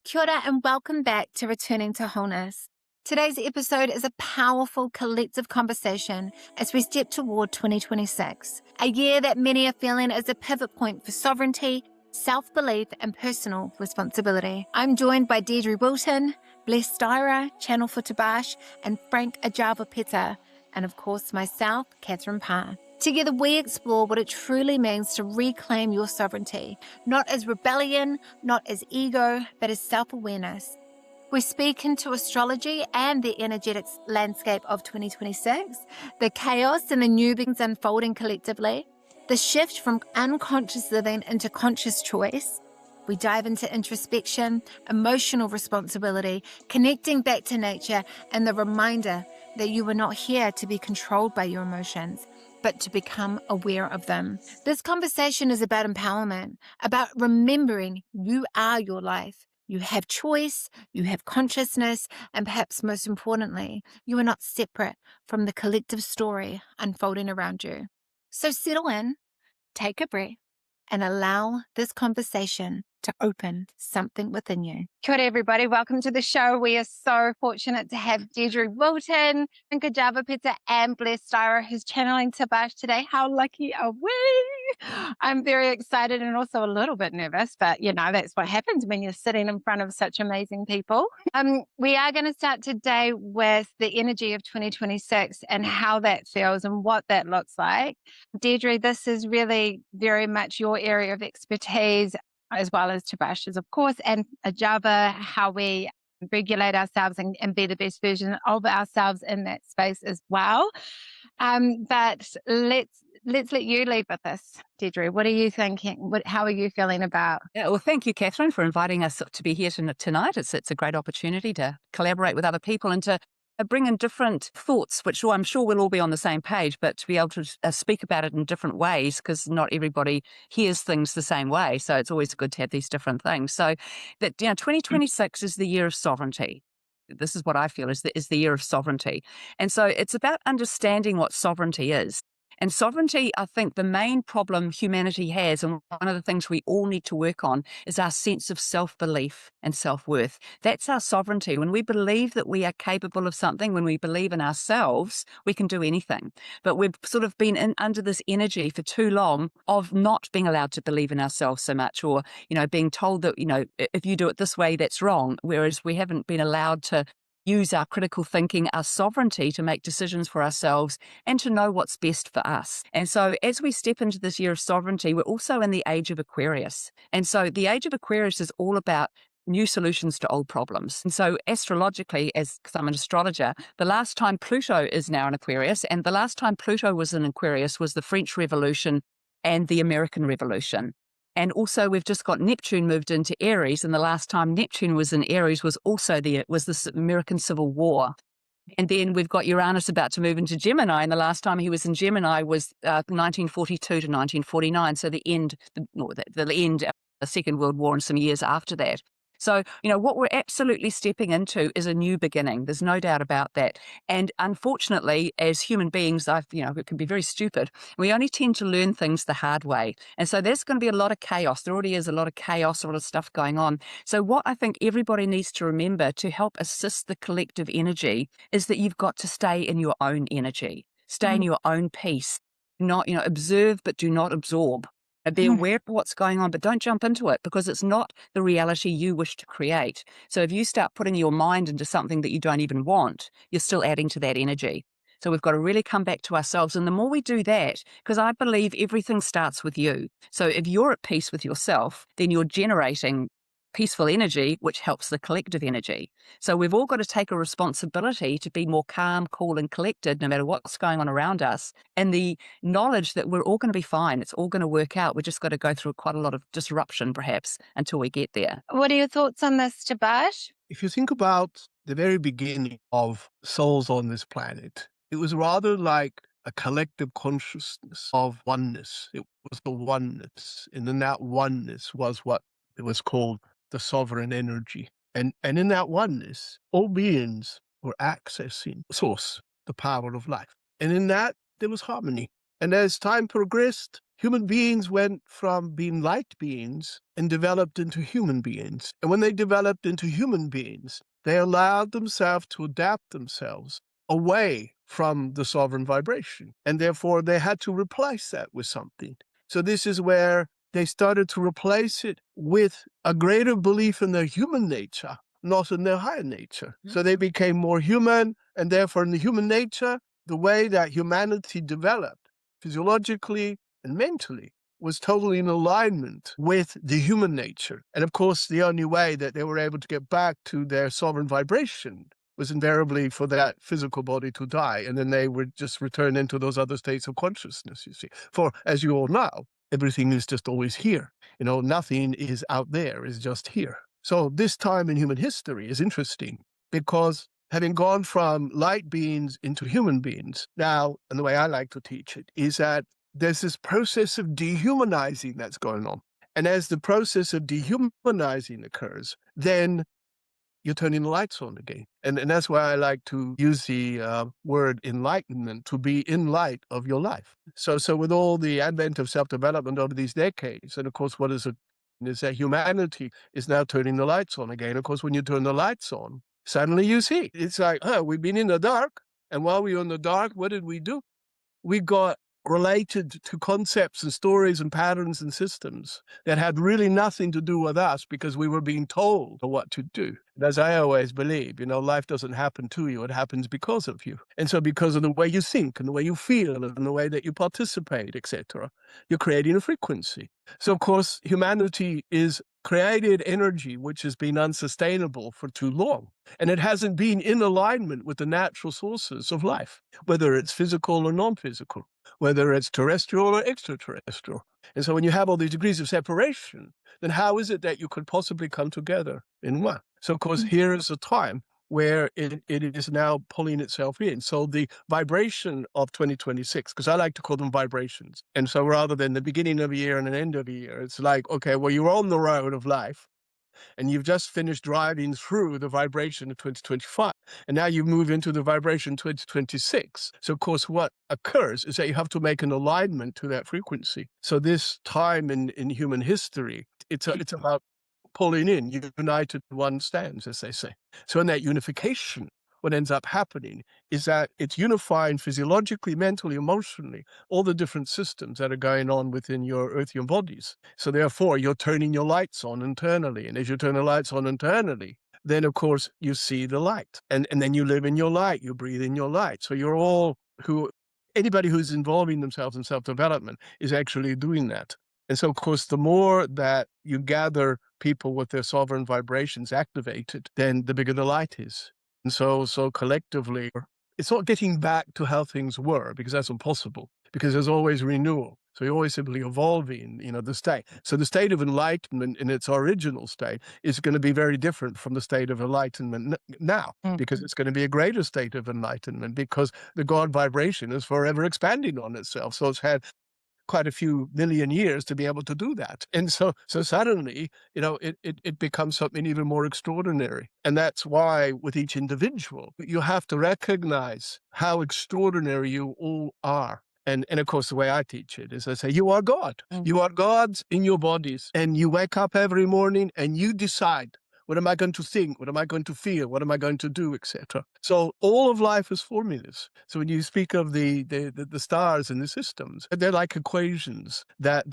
Kia ora and welcome back to Returning to Wholeness. Today's episode is a powerful collective conversation as we step toward 2026, a year that many are feeling as a pivot point for sovereignty, self-belief, and personal responsibility. I'm joined by Deidre Wilton, Blair Styra, Channel for Tabaash, and Frank Arjava Peta, and of course myself, Catherine Parr. Together we explore what it truly means to reclaim your sovereignty, not as rebellion, not as ego, but as self-awareness. We speak into astrology and the energetic landscape of 2026, the chaos and the new beginnings unfolding collectively, the shift from unconscious living into conscious choice. We dive into introspection, emotional responsibility, connecting back to nature, and the reminder that you were not here to be controlled by your emotions, but to become aware of them. This conversation is about empowerment, about remembering you are your life. You have choice, you have consciousness, and perhaps most importantly, you are not separate from the collective story unfolding around you. So settle in, take a breath, and allow this conversation to open something within you. Kia ora, everybody. Welcome to the show. We are so fortunate to have Deidre Wilton, Arjava Peta, and Blair Styra, who's channeling Tabaash today. How lucky are we? I'm very excited and also a little bit nervous, but you know, that's what happens when you're sitting in front of such amazing people. We are going to start today with the energy of 2026 and how that feels and what that looks like. Deidre, this is really very much your area of expertise, as well as Tabaash's, of course, and Arjava, how we regulate ourselves and be the best version of ourselves in that space as well. But let's let you lead with this, Deidre. What are you thinking? How are you feeling about? Yeah, well, thank you, Catherine, for inviting us to be here tonight. It's a great opportunity to collaborate with other people and to bring in different thoughts, which I'm sure we'll all be on the same page, but to be able to speak about it in different ways, because not everybody hears things the same way. So it's always good to have these different things. So that 2026 is the year of sovereignty. This is what I feel is the year of sovereignty. And so it's about understanding what sovereignty is. And sovereignty, I think the main problem humanity has, and one of the things we all need to work on, is our sense of self-belief and self-worth. That's our sovereignty. When we believe that we are capable of something, when we believe in ourselves, we can do anything. But we've sort of been under this energy for too long of not being allowed to believe in ourselves so much, or, being told that, if you do it this way, that's wrong. Whereas we haven't been allowed to use our critical thinking, our sovereignty to make decisions for ourselves and to know what's best for us. And so as we step into this year of sovereignty, we're also in the age of Aquarius. And so the age of Aquarius is all about new solutions to old problems. And so astrologically, because I'm an astrologer, the last time Pluto is now in Aquarius, and the last time Pluto was in Aquarius was the French Revolution and the American Revolution. And also we've just got Neptune moved into Aries, and the last time Neptune was in Aries was also the American Civil War. And then we've got Uranus about to move into Gemini, and the last time he was in Gemini was 1942 to 1949, so the end of the Second World War and some years after that. So, what we're absolutely stepping into is a new beginning. There's no doubt about that. And unfortunately, as human beings, it can be very stupid. We only tend to learn things the hard way. And so there's going to be a lot of chaos. There already is a lot of chaos, a lot of stuff going on. So what I think everybody needs to remember to help assist the collective energy is that you've got to stay in your own energy, stay in your own peace, not, observe, but do not absorb. Be aware of what's going on, but don't jump into it because it's not the reality you wish to create. So if you start putting your mind into something that you don't even want, you're still adding to that energy. So we've got to really come back to ourselves. And the more we do that, because I believe everything starts with you. So if you're at peace with yourself, then you're generating peaceful energy, which helps the collective energy. So we've all got to take a responsibility to be more calm, cool, and collected, no matter what's going on around us. And the knowledge that we're all going to be fine. It's all going to work out. We've just got to go through quite a lot of disruption, perhaps, until we get there. What are your thoughts on this, Tabaash? If you think about the very beginning of souls on this planet, it was rather like a collective consciousness of oneness. It was the oneness. And then that oneness was what it was called the sovereign energy. And in that oneness, all beings were accessing source, the power of life. And in that, there was harmony. And as time progressed, human beings went from being light beings and developed into human beings. And when they developed into human beings, they allowed themselves to adapt themselves away from the sovereign vibration. And therefore, they had to replace that with something. So this is where they started to replace it with a greater belief in their human nature, not in their higher nature. So they became more human, and therefore in the human nature, the way that humanity developed physiologically and mentally was totally in alignment with the human nature. And of course, the only way that they were able to get back to their sovereign vibration was invariably for that physical body to die. And then they would just return into those other states of consciousness, you see. For, as you all know, everything is just always here. Nothing is out there, it's just here. So this time in human history is interesting because having gone from light beings into human beings, now, and the way I like to teach it, is that there's this process of dehumanizing that's going on. And as the process of dehumanizing occurs, then you're turning the lights on again. And that's why I like to use the word enlightenment, to be in light of your life. So with all the advent of self-development over these decades, and of course, what is that humanity is now turning the lights on again. Of course, when you turn the lights on, suddenly you see. It's like, we've been in the dark. And while we were in the dark, what did we do? We got related to concepts and stories and patterns and systems that had really nothing to do with us because we were being told what to do. And as I always believe, life doesn't happen to you, it happens because of you. And so because of the way you think and the way you feel and the way that you participate, etc., you're creating a frequency. So of course, humanity is created energy which has been unsustainable for too long. And it hasn't been in alignment with the natural sources of life, whether it's physical or non-physical, whether it's terrestrial or extraterrestrial. And so when you have all these degrees of separation, then how is it that you could possibly come together in one? So of course, here is a time where it is now pulling itself in. So the vibration of 2026, because I like to call them vibrations. And so rather than the beginning of a year and an end of a year, it's like, okay, well, you're on the road of life and you've just finished driving through the vibration of 2025. And now you move into the vibration 2026. So of course, what occurs is that you have to make an alignment to that frequency. So this time in human history, it's about pulling in, united one stands, as they say. So in that unification, what ends up happening is that it's unifying physiologically, mentally, emotionally, all the different systems that are going on within your earthen bodies. So therefore, you're turning your lights on internally. And as you turn the lights on internally, then of course you see the light. And then you live in your light, you breathe in your light. So you're all anybody who's involving themselves in self-development is actually doing that. And so, of course, the more that you gather people with their sovereign vibrations activated, then the bigger the light is. And so collectively, it's not getting back to how things were, because that's impossible, because there's always renewal. So you're always simply evolving, the state. So the state of enlightenment in its original state is going to be very different from the state of enlightenment now, because it's going to be a greater state of enlightenment, because the God vibration is forever expanding on itself. So it's had quite a few million years to be able to do that. And so suddenly, it becomes something even more extraordinary. And that's why with each individual, you have to recognize how extraordinary you all are. And of course, the way I teach it is I say, you are God. You are gods in your bodies. And you wake up every morning and you decide, what am I going to think? What am I going to feel? What am I going to do, etc.? So all of life is formulas. So when you speak of the stars and the systems, they're like equations that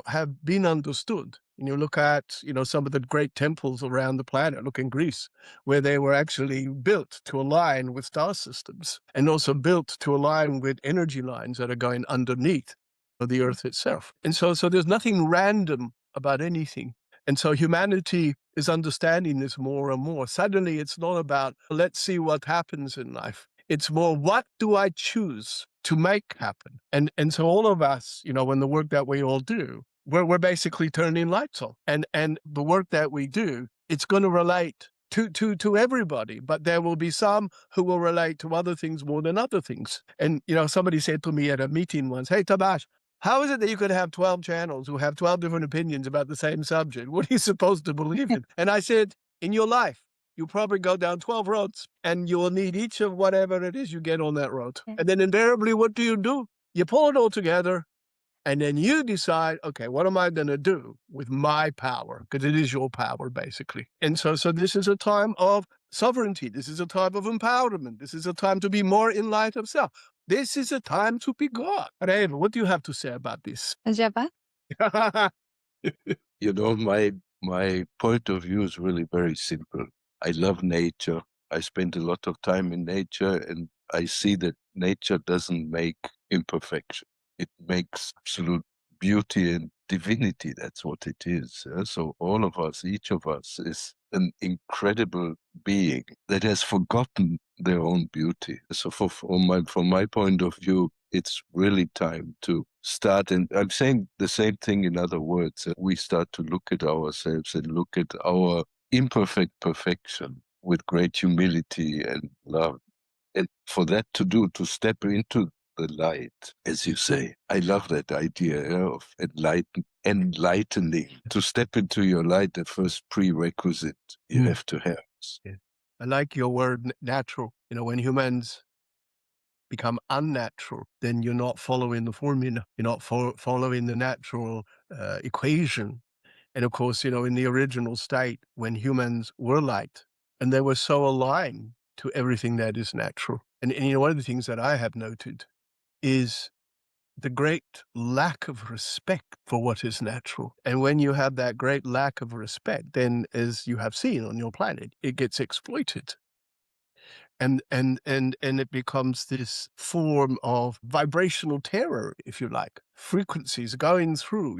have been understood. And you look at some of the great temples around the planet. Look in Greece, where they were actually built to align with star systems, and also built to align with energy lines that are going underneath the Earth itself. And so there's nothing random about anything. And so humanity is understanding this more and more. Suddenly, it's not about, let's see what happens in life. It's more, what do I choose to make happen? And so all of us, when the work that we all do, we're basically turning lights on. And the work that we do, it's going to relate to everybody, but there will be some who will relate to other things more than other things. And, somebody said to me at a meeting once, hey, Tabaash, how is it that you could have 12 channels who have 12 different opinions about the same subject? What are you supposed to believe in? And I said, in your life, you probably go down 12 roads, and you will need each of whatever it is you get on that road. And then invariably, what do? You pull it all together, And then you decide, okay, what am I going to do with my power? Because it is your power, basically. And so this is a time of sovereignty. This is a time of empowerment. This is a time to be more in light of self. This is a time to be God. Arjava, what do you have to say about this? Arjava? My point of view is really very simple. I love nature. I spend a lot of time in nature, and I see that nature doesn't make imperfection. It makes absolute beauty and divinity. That's what it is. So all of us, each of us, is an incredible being that has forgotten their own beauty. So from my point of view, it's really time to start, and I'm saying the same thing in other words. We start to look at ourselves and look at our imperfect perfection with great humility and love. And for that to step into the light, as you say, I love that idea of enlightening. To step into your light, the first prerequisite you have to have. Yeah. I like your word natural. When humans become unnatural, then you're not following the formula. You're not following the natural equation. And of course, in the original state, when humans were light, and they were so aligned to everything that is natural. And one of the things that I have noted is the great lack of respect for what is natural. And when you have that great lack of respect, then as you have seen on your planet, it gets exploited. And it becomes this form of vibrational terror, if you like, frequencies going through,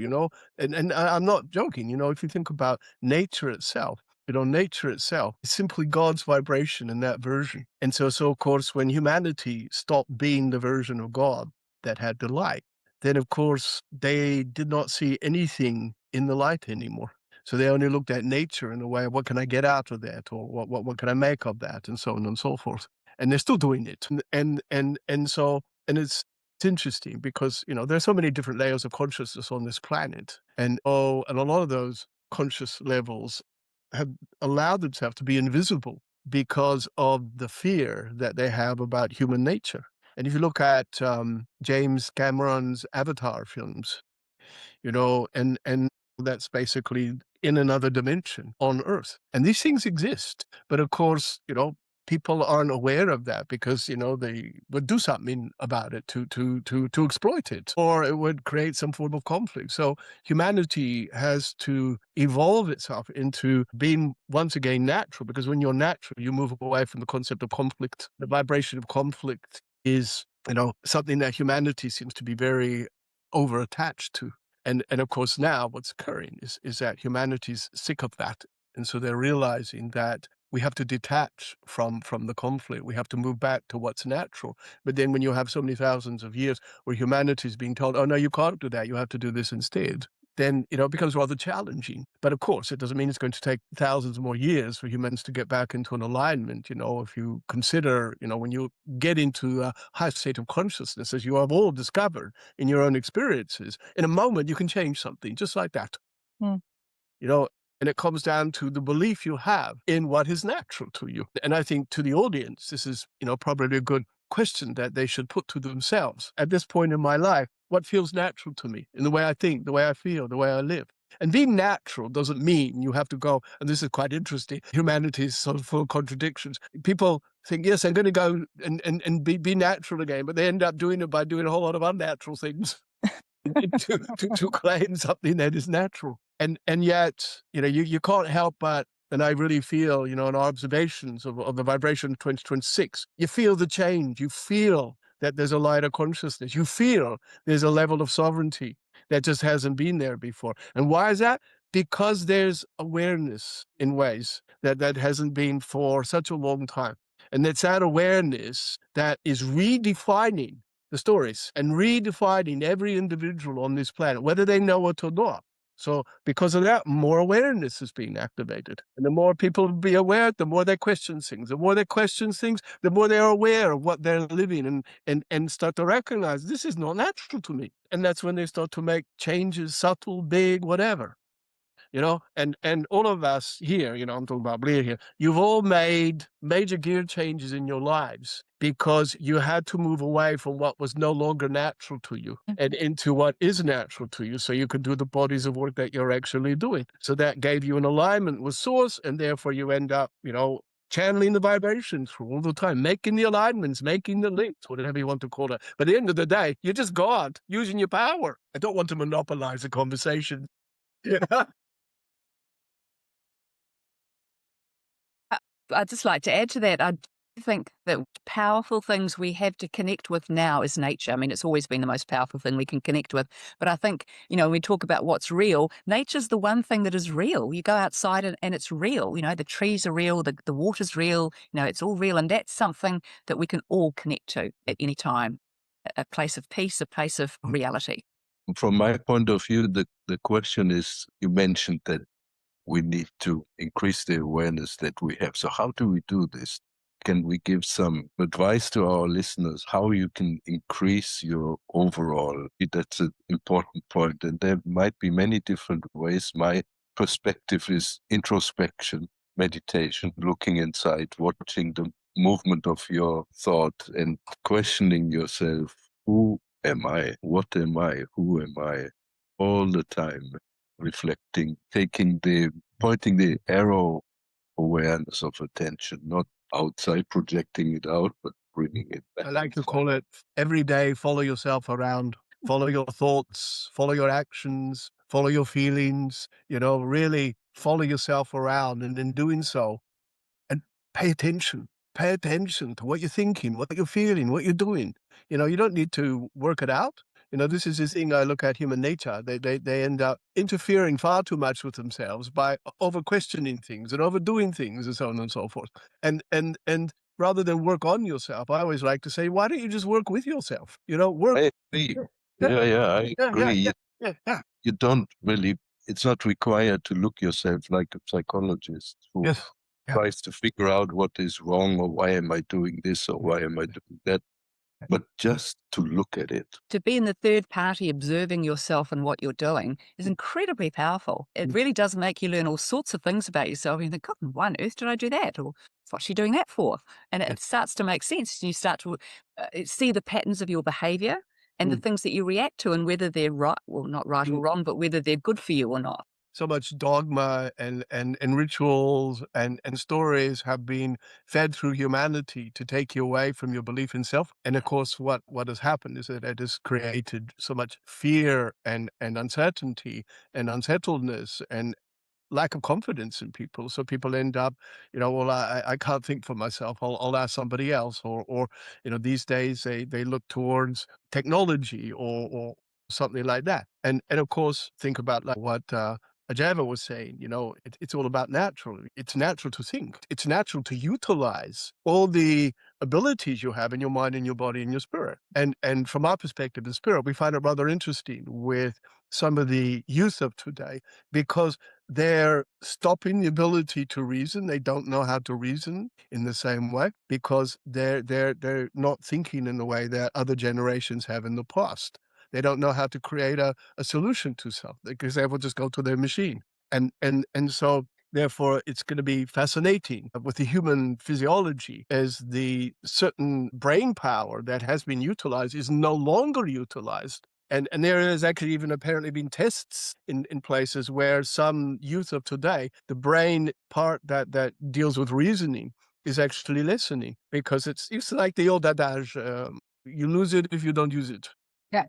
and I'm not joking, if you think about nature itself, nature itself is simply God's vibration in that version. And so of course, when humanity stopped being the version of God that had the light, then of course they did not see anything in the light anymore. So they only looked at nature in a way, what can I get out of that, or what can I make of that, and so on and so forth. And they're still doing it. And it's interesting because there's so many different layers of consciousness on this planet, and a lot of those conscious levels have allowed themselves to be invisible because of the fear that they have about human nature. And if you look at James Cameron's Avatar films, and that's basically in another dimension on Earth. And these things exist. But of course, people aren't aware of that because, they would do something about it to exploit it, or it would create some form of conflict. So humanity has to evolve itself into being once again natural, because when you're natural, you move away from the concept of conflict. The vibration of conflict is, something that humanity seems to be very over-attached to. And of course, now what's occurring is that humanity's sick of that. And so they're realizing that we have to detach from the conflict. We have to move back to what's natural. But then when you have so many thousands of years where humanity is being told, oh, no, you can't do that, you have to do this instead, then, it becomes rather challenging. But of course, it doesn't mean it's going to take thousands more years for humans to get back into an alignment. If you consider, when you get into a high state of consciousness, as you have all discovered in your own experiences, in a moment, you can change something just like that. And it comes down to the belief you have in what is natural to you. And I think to the audience, this is, probably a good question that they should put to themselves. At this point in my life, what feels natural to me in the way I think, the way I feel, the way I live? And being natural doesn't mean you have to go, and this is quite interesting, humanity is sort of full of contradictions. People think, yes, I'm going to go and be natural again, but they end up doing it by doing a whole lot of unnatural things to claim something that is natural. And yet, you can't help but, and I really feel, in our observations of the vibration of 2026, you feel the change. You feel that there's a lighter consciousness. You feel there's a level of sovereignty that just hasn't been there before. And why is that? Because there's awareness in ways that hasn't been for such a long time. And it's that awareness that is redefining the stories and redefining every individual on this planet, whether they know it or not. So because of that, more awareness is being activated. And the more people be aware, the more they question things. The more they question things, the more they are aware of what they're living and start to recognize this is not natural to me. And that's when they start to make changes, subtle, big, whatever. and all of us here, I'm talking about Blair here, you've all made major gear changes in your lives because you had to move away from what was no longer natural to you and into what is natural to you so you could do the bodies of work that you're actually doing. So that gave you an alignment with source, and therefore you end up, channeling the vibrations for all the time, making the alignments, making the links, whatever you want to call it. But at the end of the day, you're just God using your power. I don't want to monopolize the conversation. Yeah. I'd just like to add to that. I think that powerful things we have to connect with now is nature. I mean, it's always been the most powerful thing we can connect with. But I think, when we talk about what's real, nature's the one thing that is real. You go outside and it's real. The trees are real, the water's real, it's all real. And that's something that we can all connect to at any time. A place of peace, a place of reality. From my point of view, the question is, you mentioned that we need to increase the awareness that we have. So how do we do this? Can we give some advice to our listeners how you can increase your overall? That's an important point. And there might be many different ways. My perspective is introspection, meditation, looking inside, watching the movement of your thought and questioning yourself. Who am I? What am I? Who am I? All the time. Reflecting, pointing the arrow awareness of attention, not outside projecting it out, but bringing it back. I like to call it every day, follow yourself around, follow your thoughts, follow your actions, follow your feelings, really follow yourself around. And in doing so, and pay attention to what you're thinking, what you're feeling, what you're doing. You don't need to work it out. This is the thing I look at human nature. They end up interfering far too much with themselves by over questioning things and overdoing things and so on and so forth. And rather than work on yourself, I always like to say, why don't you just work with yourself? Work. I agree. I agree. Yeah. You don't really, it's not required to look yourself like a psychologist who Yes. Yeah. tries to figure out what is wrong or why am I doing this or why am I doing that. But just to look at it. To be in the third party observing yourself and what you're doing is incredibly powerful. It really does make you learn all sorts of things about yourself. And you think, God, why on earth did I do that? Or what's she doing that for? And it starts to make sense. You start to see the patterns of your behavior and the things that you react to and whether they're right, well, not right or wrong, but whether they're good for you or not. So much dogma and rituals and stories have been fed through humanity to take you away from your belief in self. And of course, what has happened is that it has created so much fear and uncertainty and unsettledness and lack of confidence in people. So people end up, well, I can't think for myself. I'll ask somebody else. Or these days they look towards technology or something like that. And of course, think about like what Arjava was saying, it's all about natural. It's natural to think. It's natural to utilize all the abilities you have in your mind, in your body, in your spirit. And from our perspective, the spirit, we find it rather interesting with some of the youth of today because they're stopping the ability to reason. They don't know how to reason in the same way because they're not thinking in the way that other generations have in the past. They don't know how to create a solution to something because they will just go to their machine. And so therefore, it's going to be fascinating with the human physiology as the certain brain power that has been utilized is no longer utilized. And there has actually even apparently been tests in places where some youth of today, the brain part that deals with reasoning is actually listening because it's like the old adage, you lose it if you don't use it. Yeah.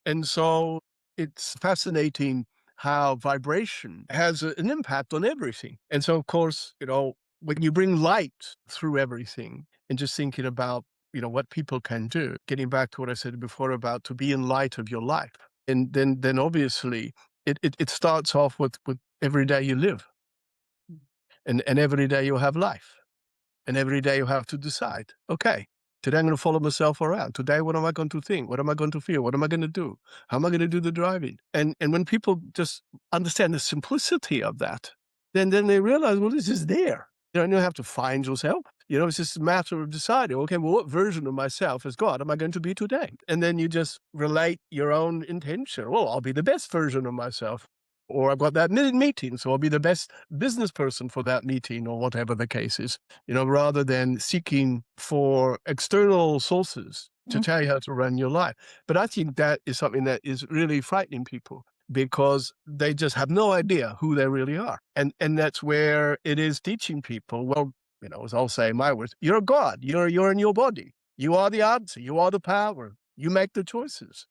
And so it's fascinating how vibration has an impact on everything. And so, of course, when you bring light through everything and just thinking about, what people can do, getting back to what I said before about to be in light of your life. And then obviously it starts off with every day you live. And every day you have life. And every day you have to decide, okay, today I'm going to follow myself around. Today, what am I going to think? What am I going to feel? What am I going to do? How am I going to do the driving? And when people just understand the simplicity of that, then they realize, well, this is there. You don't have to find yourself. It's just a matter of deciding, okay, well, what version of myself as God am I going to be today? And then you just relate your own intention. Well, I'll be the best version of myself. Or I've got that meeting, so I'll be the best business person for that meeting, or whatever the case is, rather than seeking for external sources to tell you how to run your life. But I think that is something that is really frightening people, because they just have no idea who they really are. And that's where it is teaching people, well, as I'll say in my words, you're a God, you're in your body. You are the answer, you are the power, you make the choices.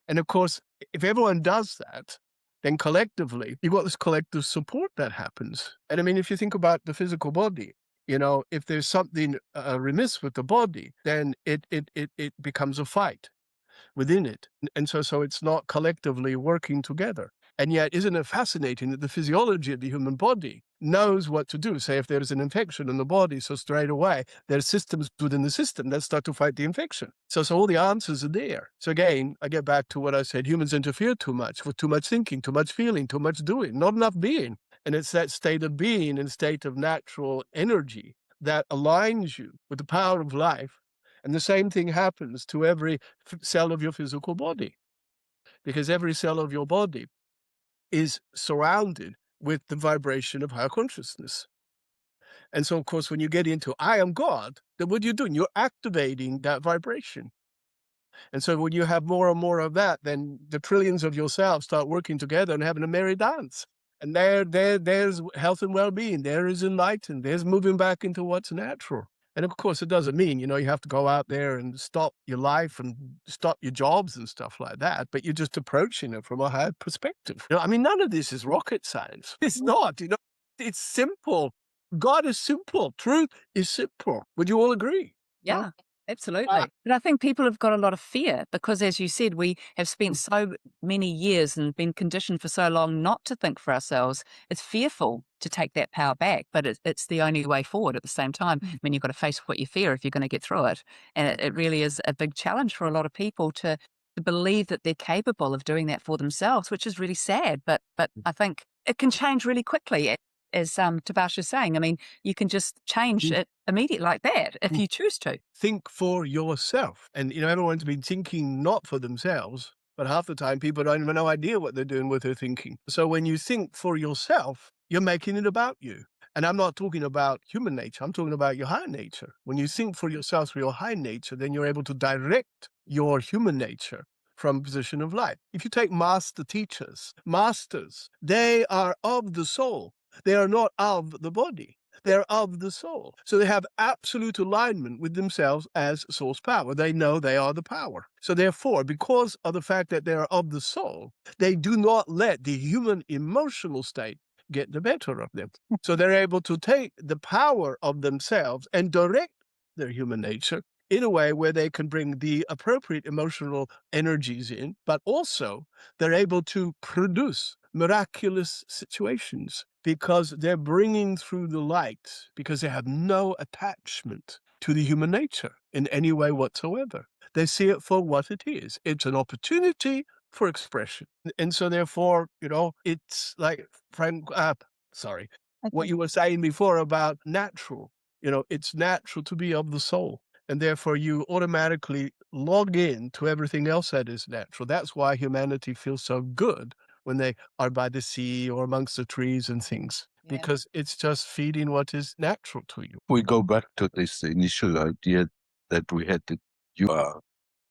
And of course, if everyone does that, then collectively, you've got this collective support that happens. And I mean, if you think about the physical body, if there's something remiss with the body, then it becomes a fight within it. And so it's not collectively working together. And yet, isn't it fascinating that the physiology of the human body knows what to do? Say, if there's an infection in the body, so straight away, there's systems within the system that start to fight the infection. So all the answers are there. So again, I get back to what I said, humans interfere too much with too much thinking, too much feeling, too much doing, not enough being. And it's that state of being and state of natural energy that aligns you with the power of life. And the same thing happens to every cell of your physical body, because every cell of your body is surrounded with the vibration of higher consciousness. And so, of course, when you get into I am God, then what you're doing, you're activating that vibration. And so when you have more and more of that, then the trillions of your cells start working together and having a merry dance. And there's health and well-being. There is enlightenment. There's moving back into what's natural. And of course, it doesn't mean, you have to go out there and stop your life and stop your jobs and stuff like that, but you're just approaching it from a higher perspective. I mean, none of this is rocket science. It's not, it's simple. God is simple. Truth is simple. Would you all agree? Yeah, absolutely. But I think people have got a lot of fear because, as you said, we have spent so many years and been conditioned for so long not to think for ourselves. It's fearful to take that power back, but it's the only way forward at the same time. I mean, you've got to face what you fear if you're going to get through it. And it really is a big challenge for a lot of people to believe that they're capable of doing that for themselves, which is really sad. But I think it can change really quickly. As Tabaash is saying, I mean, you can just change it immediately like that if you choose to. Think for yourself. And, everyone's been thinking not for themselves, but half the time people don't have no idea what they're doing with their thinking. So when you think for yourself, you're making it about you. And I'm not talking about human nature. I'm talking about your high nature. When you think for yourself, for your high nature, then you're able to direct your human nature from a position of light. If you take master teachers, masters, they are of the soul. They are not of the body. They're of the soul. So they have absolute alignment with themselves as source power. They know they are the power. So therefore, because of the fact that they are of the soul, they do not let the human emotional state get the better of them. So they're able to take the power of themselves and direct their human nature in a way where they can bring the appropriate emotional energies in, but also they're able to produce miraculous situations because they're bringing through the light, because they have no attachment to the human nature in any way whatsoever. They see it for what it is. It's an opportunity for expression. And so therefore, it's like what you were saying before about natural. It's natural to be of the soul. And therefore, you automatically log in to everything else that is natural. That's why humanity feels so good when they are by the sea or amongst the trees and things, because it's just feeding what is natural to you. We go back to this initial idea that we had that you are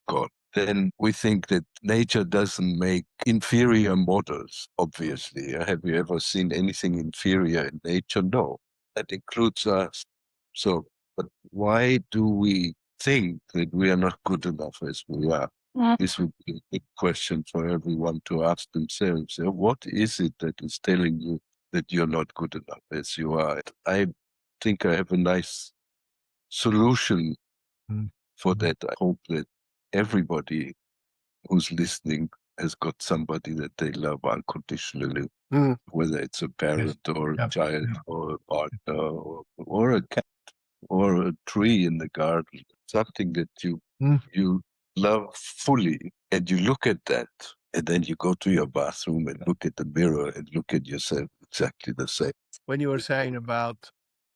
God. Then we think that nature doesn't make inferior models, obviously. Have you ever seen anything inferior in nature? No. That includes us. So, but why do we think that we are not good enough as we are? This would be a big question for everyone to ask themselves. What is it that is telling you that you're not good enough as you are? I think I have a nice solution for that. I hope that everybody who's listening has got somebody that they love unconditionally, whether it's a parent or a child or a partner or a cat or a tree in the garden, something that you love fully, and you look at that, and then you go to your bathroom and look at the mirror and look at yourself exactly the same. When you were saying about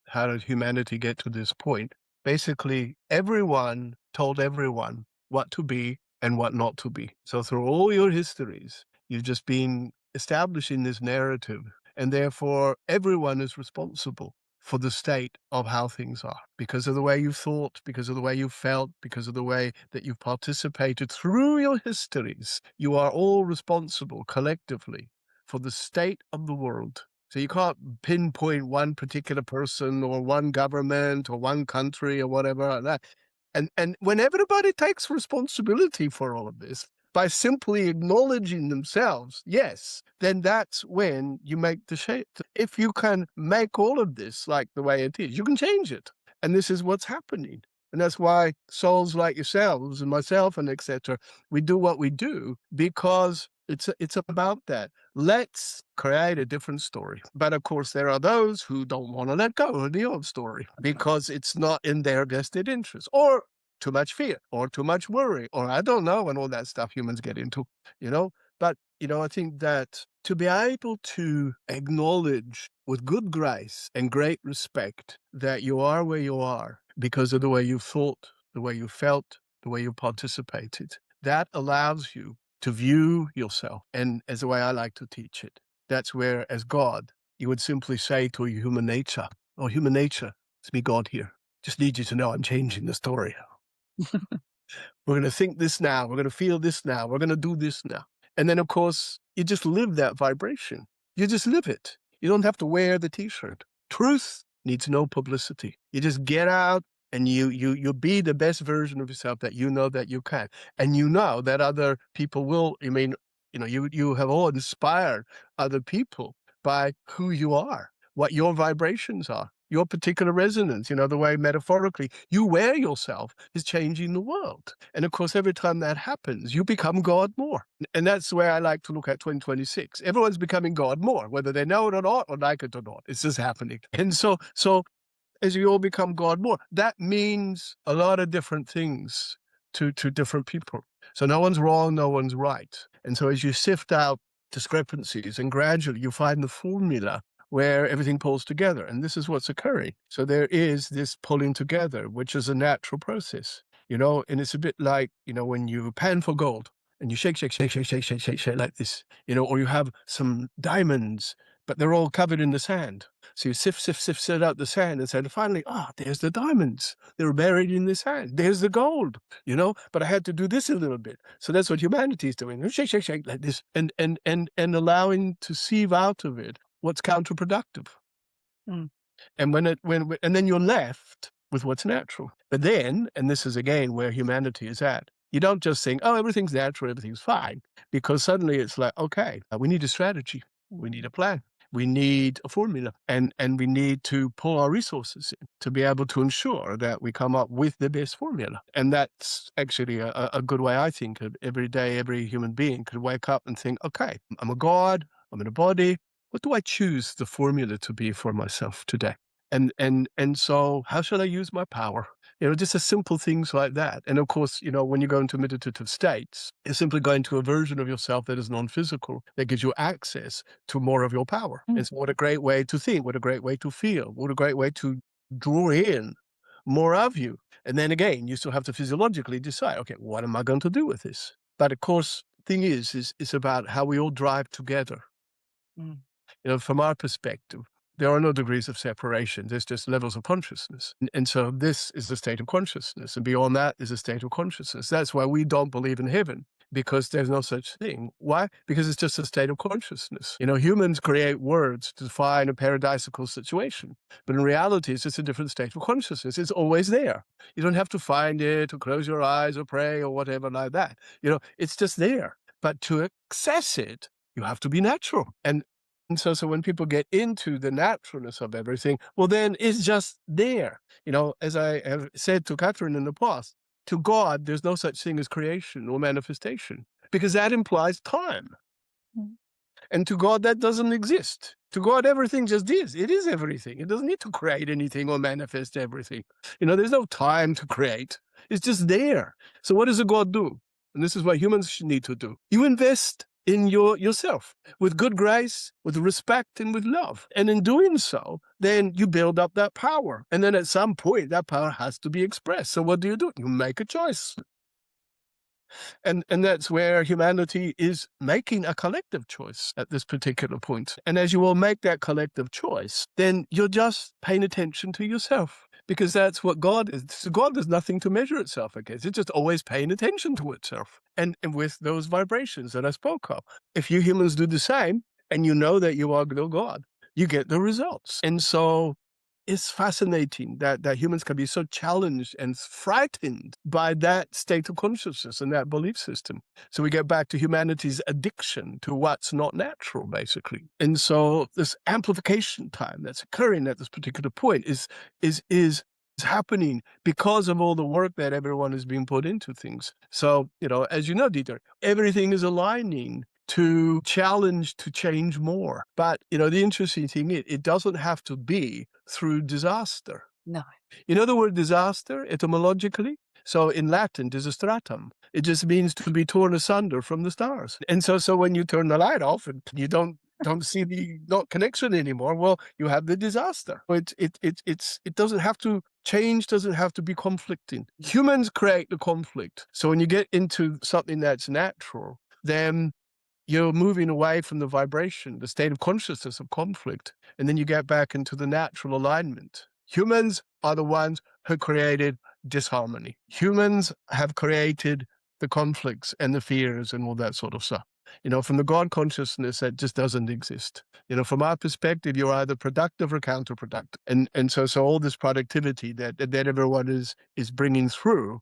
how did humanity get to this point, basically everyone told everyone what to be and what not to be. So through all your histories, you've just been establishing this narrative, and therefore everyone is responsible for the state of how things are because of the way you've thought, because of the way you've felt, because of the way that you've participated through your histories. You are all responsible collectively for the state of the world. So you can't pinpoint one particular person or one government or one country or whatever like that. And when everybody takes responsibility for all of this, by simply acknowledging themselves, yes, then that's when you make the shape. If you can make all of this like the way it is, you can change it. And this is what's happening. And that's why souls like yourselves and myself and etc., we do what we do because it's about that. Let's create a different story. But of course, there are those who don't want to let go of the old story because it's not in their vested interest, or too much fear, or too much worry, or I don't know, and all that stuff humans get into, you know. But, I think that to be able to acknowledge with good grace and great respect that you are where you are because of the way you thought, the way you felt, the way you participated, that allows you to view yourself. And as the way I like to teach it, that's where, as God, you would simply say to human nature, "Oh, human nature, it's me, God, here. Just need you to know I'm changing the story. We're going to think this now. We're going to feel this now. We're going to do this now." And then, of course, you just live that vibration. You just live it. You don't have to wear the T-shirt. Truth needs no publicity. You just get out and you be the best version of yourself that you know that you can. And you know that other people will, you have all inspired other people by who you are, what your vibrations are, your particular resonance, the way metaphorically you wear yourself is changing the world. And of course, every time that happens, you become God more. And that's the way I like to look at 2026. Everyone's becoming God more, whether they know it or not, or like it or not. It's just happening. And so as we all become God more, that means a lot of different things to different people. So no one's wrong, no one's right. And so as you sift out discrepancies, and gradually you find the formula where everything pulls together. And this is what's occurring. So there is this pulling together, which is a natural process, and it's a bit like, when you pan for gold and you shake, shake, shake, shake, shake, shake, shake, shake like this, or you have some diamonds, but they're all covered in the sand. So you sift, sift, sift, sift out the sand and say, finally, there's the diamonds. They were buried in the sand. There's the gold, but I had to do this a little bit. So that's what humanity is doing. Shake, shake, shake like this, and allowing to sieve out of it what's counterproductive. Mm. And and then you're left with what's natural. But then, and this is again where humanity is at, you don't just think, everything's natural, everything's fine, because suddenly it's like, okay, we need a strategy, we need a plan, we need a formula, and we need to pull our resources in to be able to ensure that we come up with the best formula. And that's actually a good way, I think, of every day, every human being could wake up and think, okay, I'm a God, I'm in a body. What do I choose the formula to be for myself today? And so how shall I use my power? Just as simple things like that. And of course, when you go into meditative states, you're simply going to a version of yourself that is non-physical, that gives you access to more of your power. And so what a great way to think, what a great way to feel, what a great way to draw in more of you. And then again, you still have to physiologically decide, okay, what am I going to do with this? But of course, the thing is about how we all drive together. From our perspective, there are no degrees of separation. There's just levels of consciousness. And so this is the state of consciousness. And beyond that is a state of consciousness. That's why we don't believe in heaven, because there's no such thing. Why? Because it's just a state of consciousness. Humans create words to define a paradisical situation. But in reality, it's just a different state of consciousness. It's always there. You don't have to find it or close your eyes or pray or whatever like that. It's just there. But to access it, you have to be natural. And so when people get into the naturalness of everything, well, then it's just there. As I have said to Catherine in the past, to God, there's no such thing as creation or manifestation, because that implies time. And to God, that doesn't exist. To God, everything just is. It is everything. It doesn't need to create anything or manifest everything. There's no time to create. It's just there. So what does a God do? And this is what humans need to do. You invest in yourself with good grace, with respect, and with love. And in doing so, then you build up that power. And then at some point, that power has to be expressed. So what do? You make a choice. And that's where humanity is making a collective choice at this particular point. And as you will make that collective choice, then you're just paying attention to yourself, because that's what God is. So God has nothing to measure itself against. It's just always paying attention to itself. And with those vibrations that I spoke of, if you humans do the same, and you know that you are the God, you get the results. And so it's fascinating that humans can be so challenged and frightened by that state of consciousness and that belief system. So we get back to humanity's addiction to what's not natural, basically. And so this amplification time that's occurring at this particular point is happening because of all the work that everyone is being put into things. So, as you know, Deidre, everything is aligning to challenge to change more. But, the interesting thing is it doesn't have to be through disaster. No. You know the word disaster etymologically? So in Latin, disastratum. It just means to be torn asunder from the stars. And so when you turn the light off and you don't see the not connection anymore, well, you have the disaster. It doesn't have to change, doesn't have to be conflicting. Humans create the conflict. So when you get into something that's natural, then you're moving away from the vibration, the state of consciousness of conflict, and then you get back into the natural alignment. Humans are the ones who created disharmony. Humans have created the conflicts and the fears and all that sort of stuff. From the God consciousness, that just doesn't exist. From our perspective, you're either productive or counterproductive. And so all this productivity that everyone is bringing through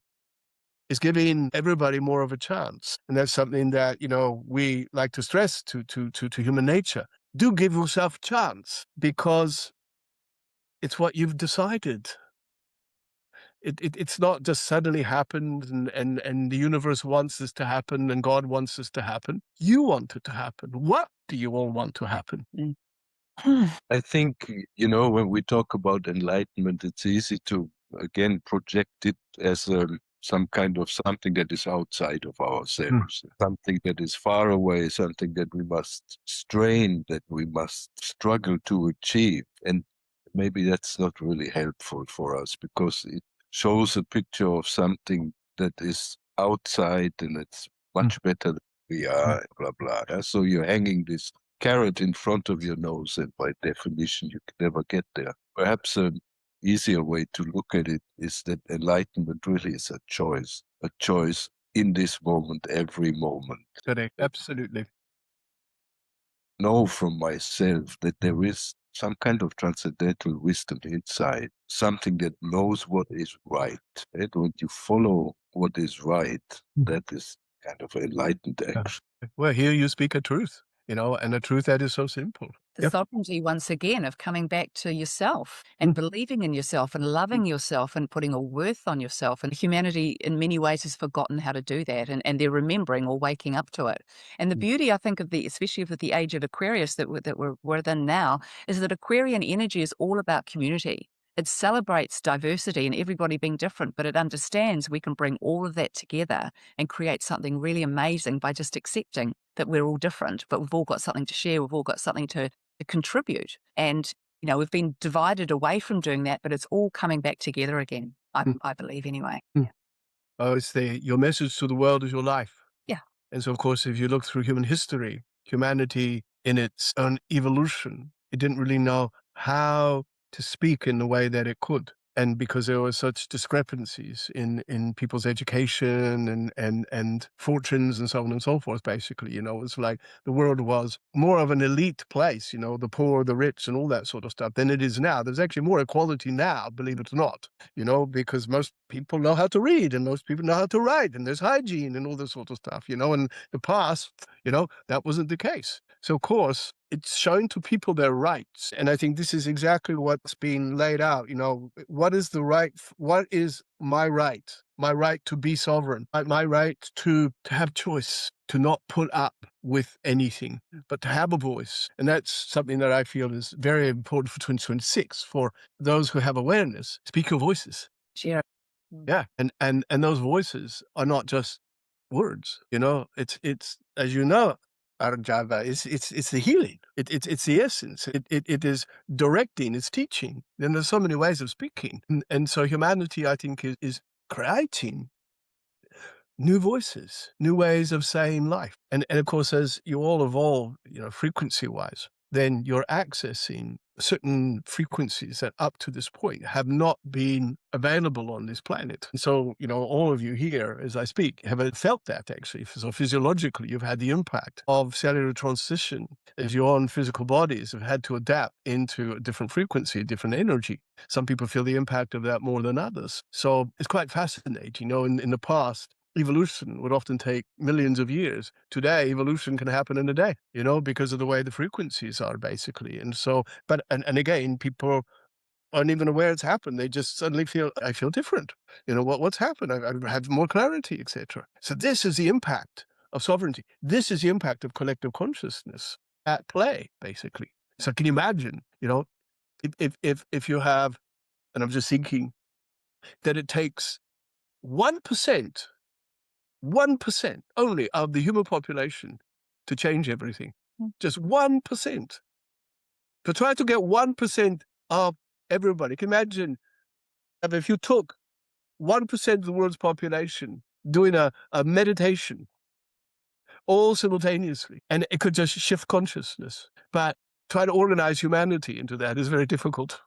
is giving everybody more of a chance. And that's something that, we like to stress to human nature. Do give yourself a chance, because it's what you've decided. It's not just suddenly happened and the universe wants this to happen and God wants this to happen. You want it to happen. What do you all want to happen? I think, when we talk about enlightenment, it's easy to, again, project it as some kind of something that is outside of ourselves, something that is far away, something that we must strain, that we must struggle to achieve. And maybe that's not really helpful for us, because it shows a picture of something that is outside and it's much better than we are, blah, blah. So you're hanging this carrot in front of your nose, and by definition, you can never get there. Perhaps an easier way to look at it is that enlightenment really is a choice in this moment, every moment. Correct. Absolutely. Know from myself that there is some kind of transcendental wisdom inside, something that knows what is right. And when you follow what is right, that is kind of enlightened action. Well, here you speak a truth, and a truth that is so simple. The sovereignty, once again, of coming back to yourself and believing in yourself and loving yourself and putting a worth on yourself. And humanity, in many ways, has forgotten how to do that, and they're remembering or waking up to it. And the beauty, I think, especially with the age of Aquarius that we're within now, is that Aquarian energy is all about community. It celebrates diversity and everybody being different, but it understands we can bring all of that together and create something really amazing by just accepting that we're all different, but we've all got something to share. We've all got something to contribute. And, we've been divided away from doing that, but it's all coming back together again, I believe anyway. Oh, it's your message to the world is your life. Yeah. And so, of course, if you look through human history, humanity in its own evolution, it didn't really know how to speak in the way that it could. And because there were such discrepancies in people's education and fortunes and so on and so forth, basically, it's like the world was more of an elite place, the poor, the rich, and all that sort of stuff than it is now. There's actually more equality now, believe it or not, because most people know how to read and most people know how to write, and there's hygiene and all this sort of stuff, in the past, that wasn't the case. So, of course, it's showing to people their rights. And I think this is exactly what's being laid out. What is the right? What is my right? My right to be sovereign, my right to have choice, to not put up with anything, but to have a voice. And that's something that I feel is very important for 2026 for those who have awareness. Speak your voices. Share. Yeah. And those voices are not just words, it's as you know, Arjava, it's the healing. It's the essence. It is directing. It's teaching. And there's so many ways of speaking. And so humanity, I think, is creating new voices, new ways of saying life. And of course, as you all evolve, frequency-wise, then you're accessing certain frequencies that up to this point have not been available on this planet. And so, all of you here, as I speak, have felt that actually. So physiologically, you've had the impact of cellular transition as your own physical bodies have had to adapt into a different frequency, different energy. Some people feel the impact of that more than others. So it's quite fascinating. In the past, evolution would often take millions of years. Today, evolution can happen in a day, because of the way the frequencies are, basically. And so, and again, people aren't even aware it's happened. They just suddenly I feel different. What's happened? I have more clarity, etc. So this is the impact of sovereignty. This is the impact of collective consciousness at play, basically. So can you imagine, if you have, and I'm just thinking that it takes 1%, 1% only of the human population to change everything. Just 1%. To try to get 1% of everybody. Can you imagine if you took 1% of the world's population doing a meditation all simultaneously, and it could just shift consciousness. But trying to organize humanity into that is very difficult.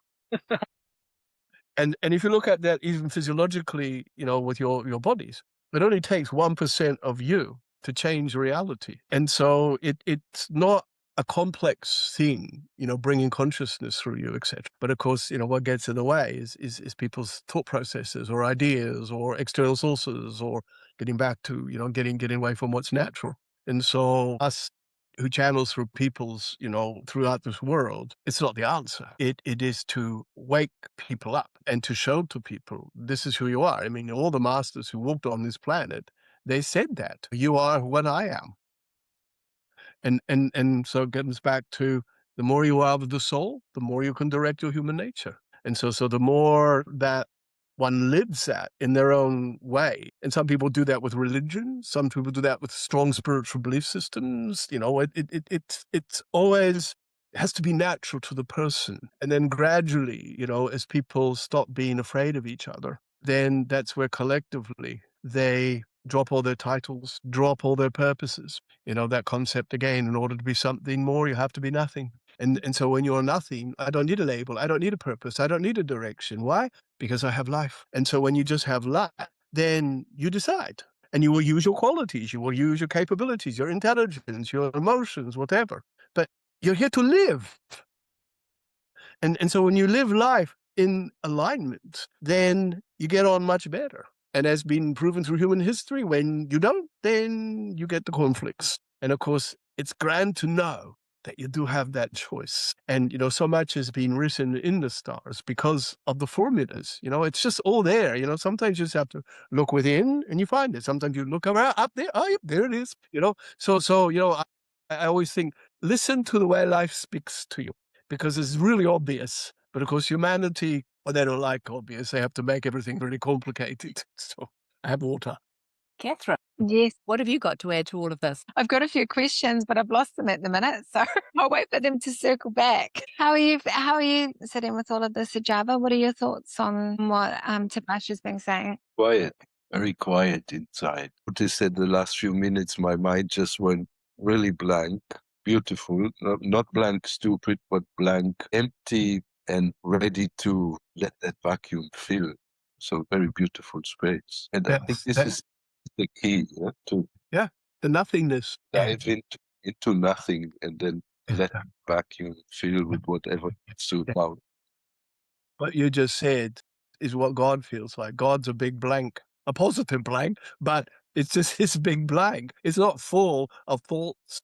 And if you look at that even physiologically, with your bodies, it only takes 1% of you to change reality. And so it's not a complex thing, bringing consciousness through you, etc. But of course, what gets in the way is people's thought processes or ideas or external sources or getting back to, getting away from what's natural. And so us who channels through people's, throughout this world, it's not the answer. It is to wake people up and to show to people, this is who you are. I mean, all the masters who walked on this planet, they said that. You are what I am. And so it comes back to the more you are of the soul, the more you can direct your human nature. And so the more that one lives that in their own way. And some people do that with religion. Some people do that with strong spiritual belief systems. It's always has to be natural to the person. And then gradually, as people stop being afraid of each other, then that's where collectively they drop all their titles, drop all their purposes. That concept again, in order to be something more, you have to be nothing. And so when you're nothing, I don't need a label. I don't need a purpose. I don't need a direction. Why? Because I have life. And so when you just have life, then you decide. And you will use your qualities. You will use your capabilities, your intelligence, your emotions, whatever. But you're here to live. And so when you live life in alignment, then you get on much better. And as been proven through human history, when you don't, then you get the conflicts. And of course, it's grand to know that you do have that choice. And, so much has been written in the stars because of the formulas. It's just all there. Sometimes you just have to look within and you find it. Sometimes you look around up there. Oh, yep, there it is. I always think, listen to the way life speaks to you, because it's really obvious. But of course, humanity, well, they don't like obvious. They have to make everything really complicated. So I have water. Catherine, Yes, what have you got to add to all of this? I've got a few questions, but I've lost them at the minute, so I'll wait for them to circle back. How are you sitting with all of this, Arjava? What are your thoughts on what Tabaash has been saying? Quiet, very quiet inside. Notice that the last few minutes, my mind just went really blank, beautiful, not blank stupid, but blank empty and ready to let that vacuum fill. So very beautiful space. And I think this is the key, to the nothingness. dive into nothing and then let vacuum fill with whatever needs to out. What you just said is what God feels like. God's a big blank, a positive blank, but it's just his big blank. It's not full of thoughts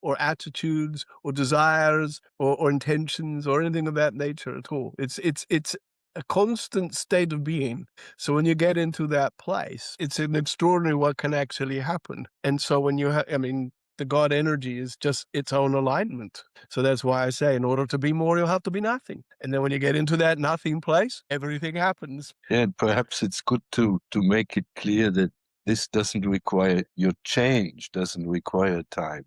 or attitudes or desires or intentions or anything of that nature at all. It's a constant state of being. So when you get into that place, it's an extraordinary what can actually happen. And so when you the God energy is just its own alignment. So that's why I say, in order to be more, you'll have to be nothing. And then when you get into that nothing place, everything happens. Yeah, and perhaps it's good to make it clear that this doesn't require, your change doesn't require time.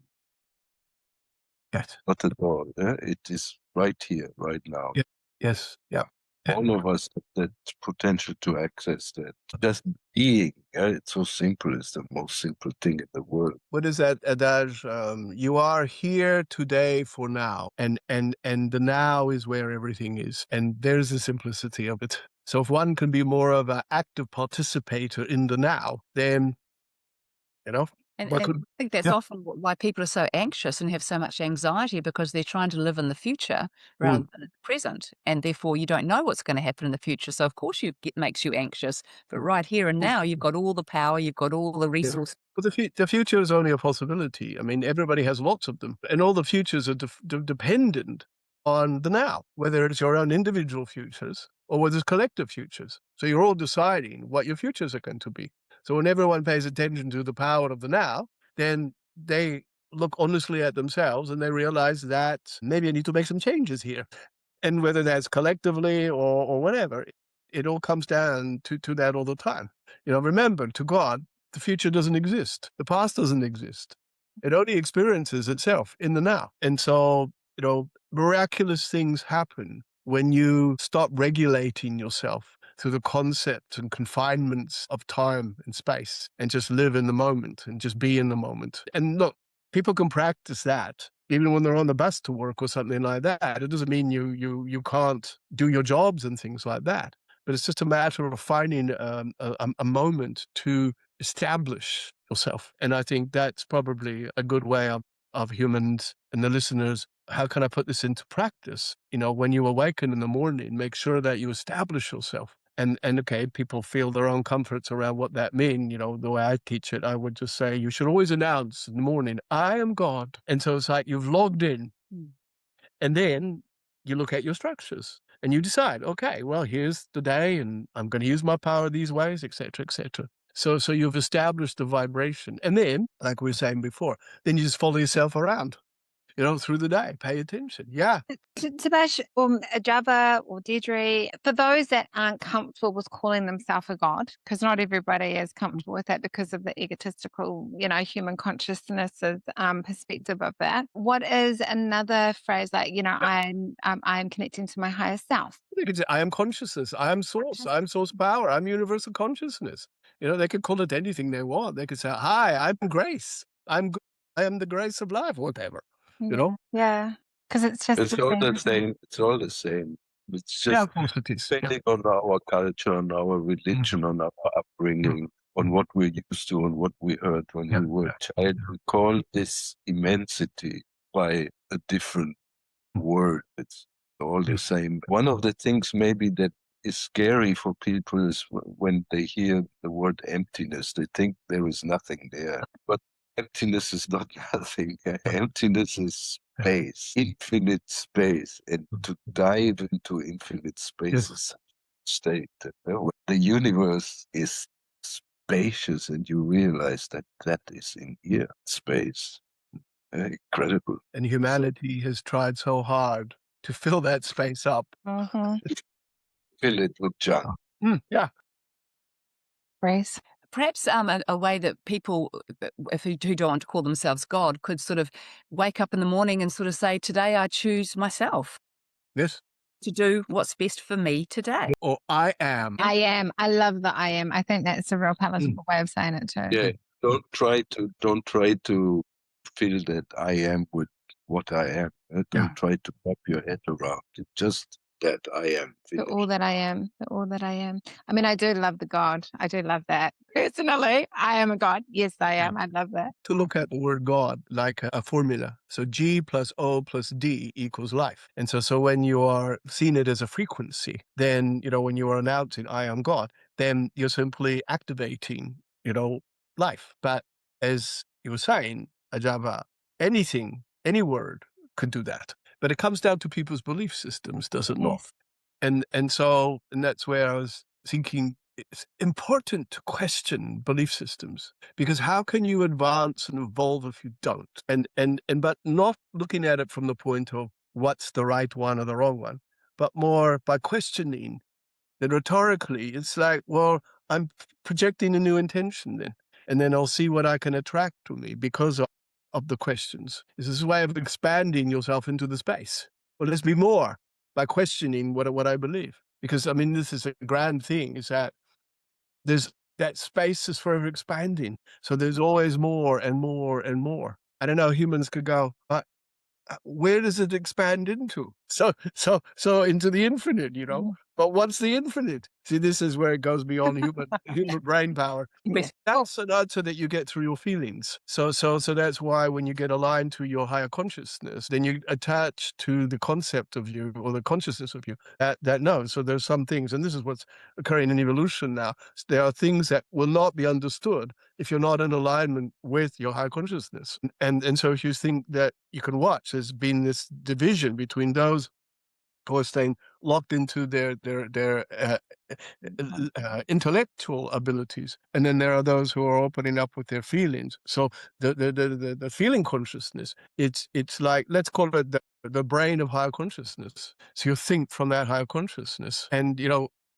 Yes. Not at all. It is right here, right now. Yeah. Yes. Yeah. All of us have that potential to access that. Just being, it's so simple. It's the most simple thing in the world. What is that adage? You are here today for now, and the now is where everything is, and there's the simplicity of it. So if one can be more of an active participator in the now, then And what I could think that's yeah. often why people are so anxious and have so much anxiety, because they're trying to live in the future rather than the present, and therefore you don't know what's going to happen in the future. So of course makes you anxious. But right here and now, you've got all the power, you've got all the Yeah. resources. But the future is only a possibility. I mean, everybody has lots of them, and all the futures are dependent on the now, whether it's your own individual futures or whether it's collective futures. So you're all deciding what your futures are going to be. So when everyone pays attention to the power of the now, then they look honestly at themselves and they realize that maybe I need to make some changes here. And whether that's collectively or whatever, it all comes down to that all the time. Remember, to God, the future doesn't exist. The past doesn't exist. It only experiences itself in the now. And so, miraculous things happen when you stop regulating yourself through the concepts and confinements of time and space and just live in the moment and just be in the moment. And look, people can practice that even when they're on the bus to work or something like that. It doesn't mean you can't do your jobs and things like that. But it's just a matter of finding a moment to establish yourself. And I think that's probably a good way of humans and the listeners. How can I put this into practice? When you awaken in the morning, make sure that you establish yourself. And okay, people feel their own comforts around what that means. The way I teach it, I would just say you should always announce in the morning, I am God. And so it's like you've logged in. And then you look at your structures and you decide, okay, well, here's the day and I'm going to use my power these ways, et cetera, et cetera. So you've established the vibration. And then, like we were saying before, then you just follow yourself around, through the day. Pay attention. Yeah. Tabaash or Arjava or Deidre, for those that aren't comfortable with calling themselves a god, because not everybody is comfortable with that because of the egotistical, human consciousness's perspective of that. What is another phrase like, I'm connecting to my higher self? They could say, I am consciousness. I am source. I am source power. I'm universal consciousness. They could call it anything they want. They could say, hi, I'm grace. I am the grace of life, whatever. Yeah. Because it's just It's all the same. It's all the same. It's just of course it is. depending on our culture, on our religion, on our upbringing, on what we're used to, on what we heard when we were a child. We call this immensity by a different word. It's all the same. One of the things maybe that is scary for people is when they hear the word emptiness. They think there is nothing there. But emptiness is not nothing. Emptiness is space, infinite space. And to dive into infinite space is such a state. The universe is spacious and you realize that is in here, space. Incredible. And humanity has tried so hard to fill that space up. Fill it with junk. Yeah. Grace. Perhaps a way that people, who don't want to call themselves God, could sort of wake up in the morning and sort of say, today I choose myself. Yes. To do what's best for me today. Or I am. I am. I love the I am. I think that's a real palatable way of saying it too. Yeah. Don't try to fill that I am with what I am. Don't try to wrap your head around it. Just that I am. The all that I am. The all that I am. I mean, I do love the God. I do love that. Personally, I am a God. Yes, I am. I love that. To look at the word God like a formula. So G plus O plus D equals life. And so when you are seeing it as a frequency, then, when you are announcing I am God, then you're simply activating, life. But as you were saying, Arjava, anything, any word could do that. But it comes down to people's belief systems, does it not? And that's where I was thinking it's important to question belief systems, because how can you advance and evolve if you don't? But not looking at it from the point of what's the right one or the wrong one, but more by questioning. Then rhetorically, it's like, well, I'm projecting a new intention then, and then I'll see what I can attract to me because of the questions. This is a way of expanding yourself into the space. Well, let's be more by questioning what I believe. Because, I mean, this is a grand thing, is that there's that space is forever expanding. So there's always more and more and more. I don't know, humans could go, where does it expand into? So into the infinite, you know. But what's the infinite? See, this is where it goes beyond human brain power. Yes. That's an answer that you get through your feelings. So that's why when you get aligned to your higher consciousness, then you attach to the concept of you or the consciousness of you that knows. So there's some things, and this is what's occurring in evolution now. There are things that will not be understood if you're not in alignment with your higher consciousness. And so if you think that you can watch, there's been this division between those who are staying locked into their intellectual abilities, and then there are those who are opening up with their feelings. So the feeling consciousness, it's like, let's call it the brain of higher consciousness. So you think from that higher consciousness, and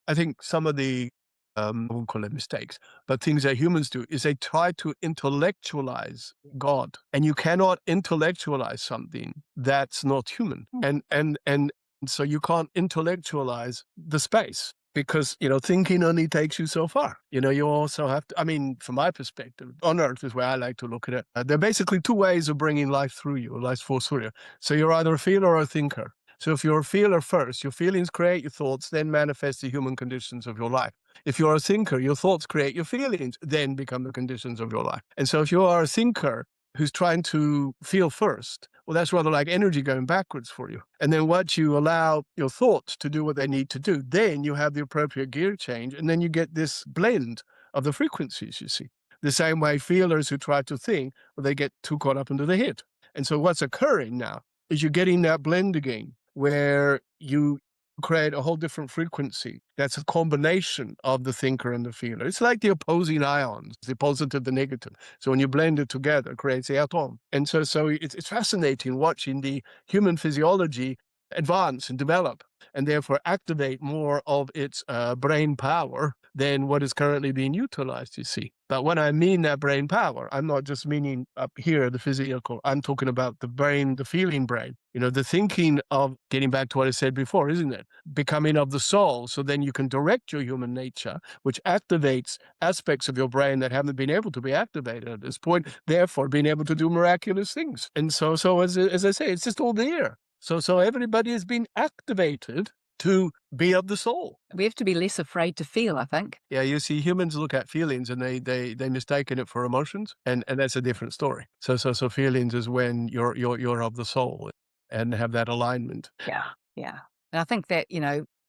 I think some of the I won't call it mistakes, but things that humans do is they try to intellectualize God, and you cannot intellectualize something that's not human, and so you can't intellectualize the space, because thinking only takes you so far. You also have to, I mean, from my perspective, on Earth is where I like to look at it. There are basically two ways of bringing life through you, life force through you. So you're either a feeler or a thinker. So if you're a feeler first, your feelings create your thoughts, then manifest the human conditions of your life. If you're a thinker, your thoughts create your feelings, then become the conditions of your life. And so if you are a thinker who's trying to feel first, well, that's rather like energy going backwards for you. And then once you allow your thoughts to do what they need to do, then you have the appropriate gear change, and then you get this blend of the frequencies, you see. The same way feelers who try to think, well, they get too caught up into the head. And so what's occurring now is you're getting that blend again, where you create a whole different frequency. That's a combination of the thinker and the feeler. It's like the opposing ions, the positive, the negative. So when you blend it together, it creates the atom. And so it's fascinating watching the human physiology advance and develop, and therefore activate more of its brain power than what is currently being utilized, you see. But when I mean that brain power, I'm not just meaning up here, the physical. I'm talking about the brain, the feeling brain, the thinking of, getting back to what I said before, isn't it? Becoming of the soul. So then you can direct your human nature, which activates aspects of your brain that haven't been able to be activated at this point, therefore being able to do miraculous things. And so as I say, it's just all there. So everybody has been activated to be of the soul. We have to be less afraid to feel, I think. Yeah, you see, humans look at feelings and they mistaken it for emotions, and that's a different story. So feelings is when you're of the soul and have that alignment. Yeah. And I think that,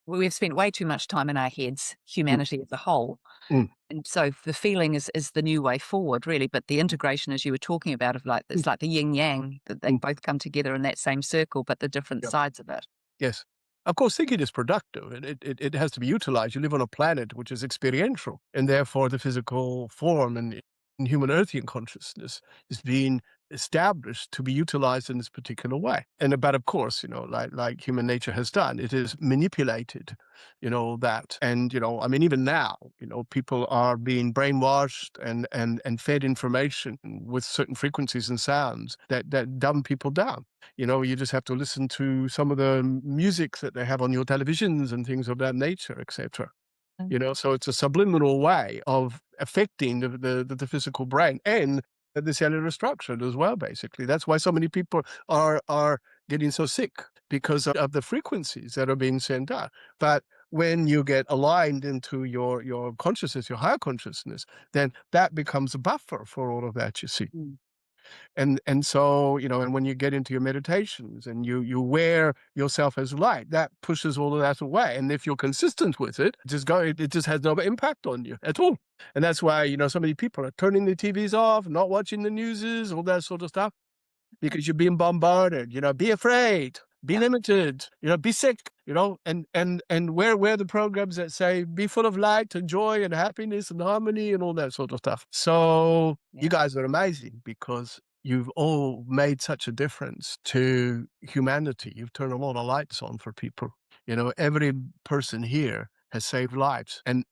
we've spent way too much time in our heads, humanity as a whole. Mm. And so the feeling is the new way forward, really. But the integration, as you were talking about, of like, it's like the yin yang, that they both come together in that same circle, but the different sides of it. Yes. Of course, thinking is productive. It has to be utilized. You live on a planet which is experiential, and therefore the physical form and human earthian consciousness is being established to be utilized in this particular way. But of course, like human nature has done, it is manipulated, that. And, I mean, even now, people are being brainwashed and fed information with certain frequencies and sounds that dumb people down. You just have to listen to some of the music that they have on your televisions and things of that nature, etc. So it's a subliminal way of affecting the physical brain and the cellular structure as well, basically. That's why so many people are getting so sick, because of the frequencies that are being sent out. But when you get aligned into your consciousness, your higher consciousness, then that becomes a buffer for all of that, you see. And so, and when you get into your meditations and you wear yourself as light, that pushes all of that away. And if you're consistent with it, it just has no impact on you at all. And that's why, so many people are turning the TVs off, not watching the newses, all that sort of stuff, because you're being bombarded, be afraid, be limited, be sick, and where the programs that say be full of light and joy and happiness and harmony and all that sort of stuff. So you guys are amazing, because you've all made such a difference to humanity. You've turned a lot of lights on for people. Every person here has saved lives. And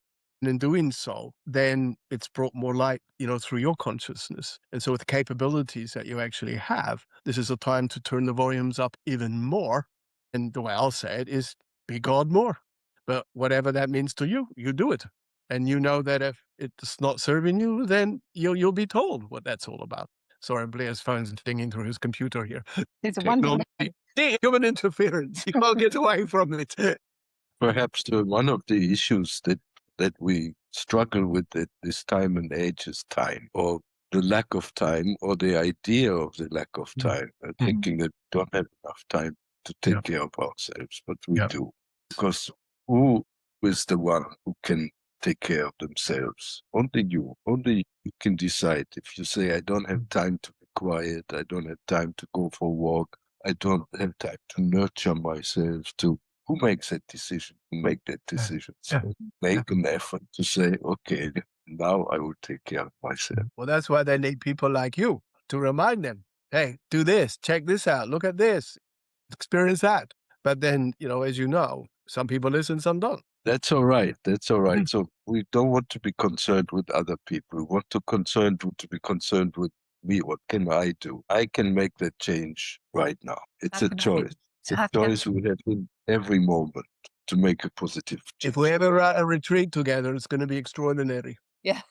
in doing so, then it's brought more light, through your consciousness. And so with the capabilities that you actually have, this is a time to turn the volumes up even more. And the way I'll say it is, be God more. But whatever that means to you, you do it. And you know that if it's not serving you, then you'll be told what that's all about. Sorry, Blair's phone's dinging through his computer here. There's a one Technology, human interference. You can't get away from it. Perhaps one of the issues that we struggle with at this time and age is time, or the lack of time, or the idea of the lack of time, thinking that we don't have enough time to take care of ourselves, but we do. Because who is the one who can take care of themselves? Only you. Only you can decide. If you say, I don't have time to be quiet, I don't have time to go for a walk, I don't have time to nurture myself, who makes that decision? Who make that decision? So make an effort to say, okay, now I will take care of myself. Well, that's why they need people like you to remind them, hey, do this, check this out, look at this, experience that. But then, as you know, some people listen, some don't. That's all right. That's all right. So we don't want to be concerned with other people. We want to be concerned with me. What can I do? I can make that change right now. It's a choice. It's a choice we have in every moment to make a positive change. If we ever run a retreat together, it's going to be extraordinary. Yeah.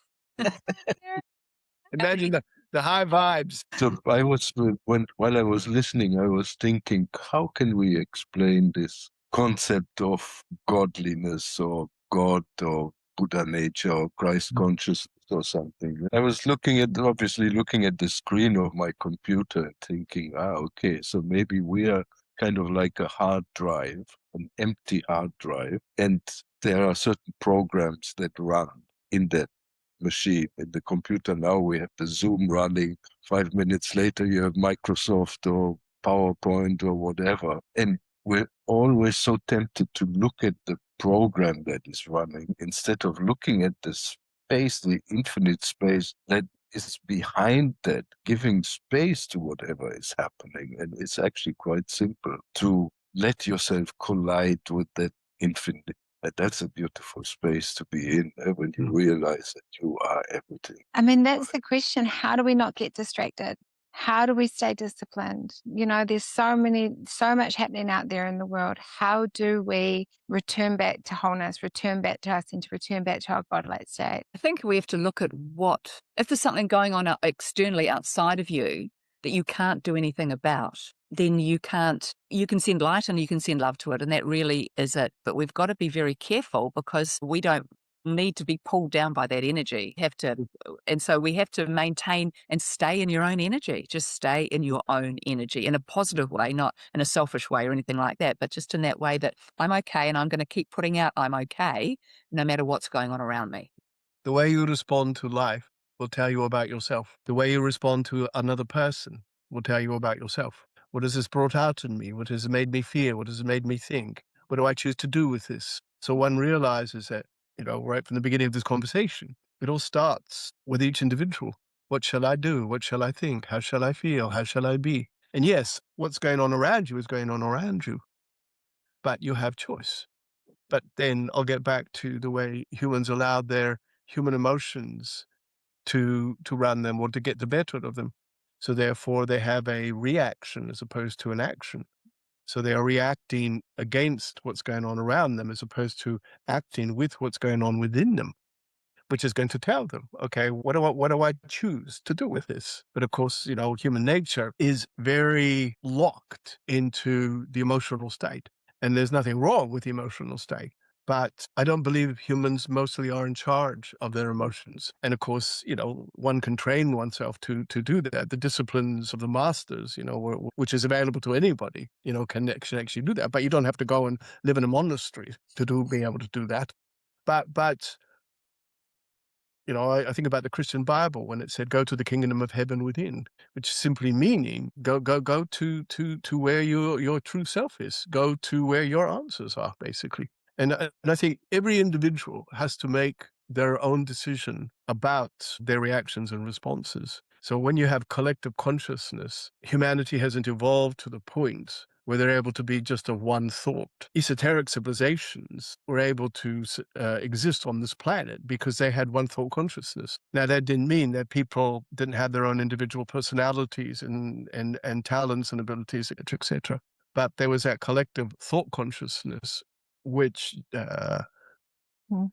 Imagine the high vibes. So while I was listening, I was thinking, how can we explain this concept of godliness or God or Buddha nature or Christ consciousness or something? I was obviously looking at the screen of my computer and thinking, okay, so maybe we are kind of like a hard drive, an empty hard drive, and there are certain programs that run in that machine. In the computer now, we have the Zoom running. 5 minutes later, you have Microsoft or PowerPoint or whatever. And we're always so tempted to look at the program that is running instead of looking at the space, the infinite space that is behind that, giving space to whatever is happening. And it's actually quite simple to let yourself collide with that infinite. And that's a beautiful space to be in when you realize that you are everything. I mean, that's the question. How do we not get distracted? How do we stay disciplined? There's so much happening out there in the world. How do we return back to wholeness, return back to us, and to return back to our godlike state? I think we have to look at if there's something going on externally outside of you that you can't do anything about, then you can send light and you can send love to it. And that really is it. But we've got to be very careful because we don't need to be pulled down by that energy. And so we have to maintain and stay in your own energy. Just stay in your own energy in a positive way, not in a selfish way or anything like that, but just in that way that I'm okay and I'm going to keep putting out I'm okay no matter what's going on around me. The way you respond to life will tell you about yourself. The way you respond to another person will tell you about yourself. What has this brought out in me? What has it made me feel? What has it made me think? What do I choose to do with this? So one realizes that, right from the beginning of this conversation, it all starts with each individual. What shall I do? What shall I think? How shall I feel? How shall I be? And yes, what's going on around you is going on around you, but you have choice. But then I'll get back to the way humans allowed their human emotions to run them or to get the better of them. So therefore they have a reaction as opposed to an action. So they are reacting against what's going on around them as opposed to acting with what's going on within them, which is going to tell them, okay, what do I choose to do with this? But of course, human nature is very locked into the emotional state. And there's nothing wrong with the emotional state. But I don't believe humans mostly are in charge of their emotions. And of course, one can train oneself to do that. The disciplines of the masters, which is available to anybody, can actually do that. But you don't have to go and live in a monastery to be able to do that. But I think about the Christian Bible when it said, "Go to the kingdom of heaven within," which simply meaning go to where your true self is. Go to where your answers are, basically. And I think every individual has to make their own decision about their reactions and responses. So when you have collective consciousness, humanity hasn't evolved to the point where they're able to be just of one thought. Esoteric civilizations were able to exist on this planet because they had one thought consciousness. Now, that didn't mean that people didn't have their own individual personalities and talents and abilities, et cetera, et cetera. But there was that collective thought consciousness which Mm.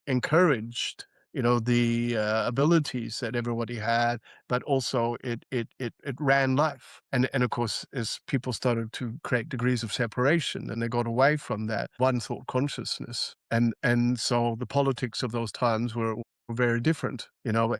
encouraged, the abilities that everybody had, but also it ran life. And of course, as people started to create degrees of separation, and they got away from that one thought consciousness, and so the politics of those times were very different.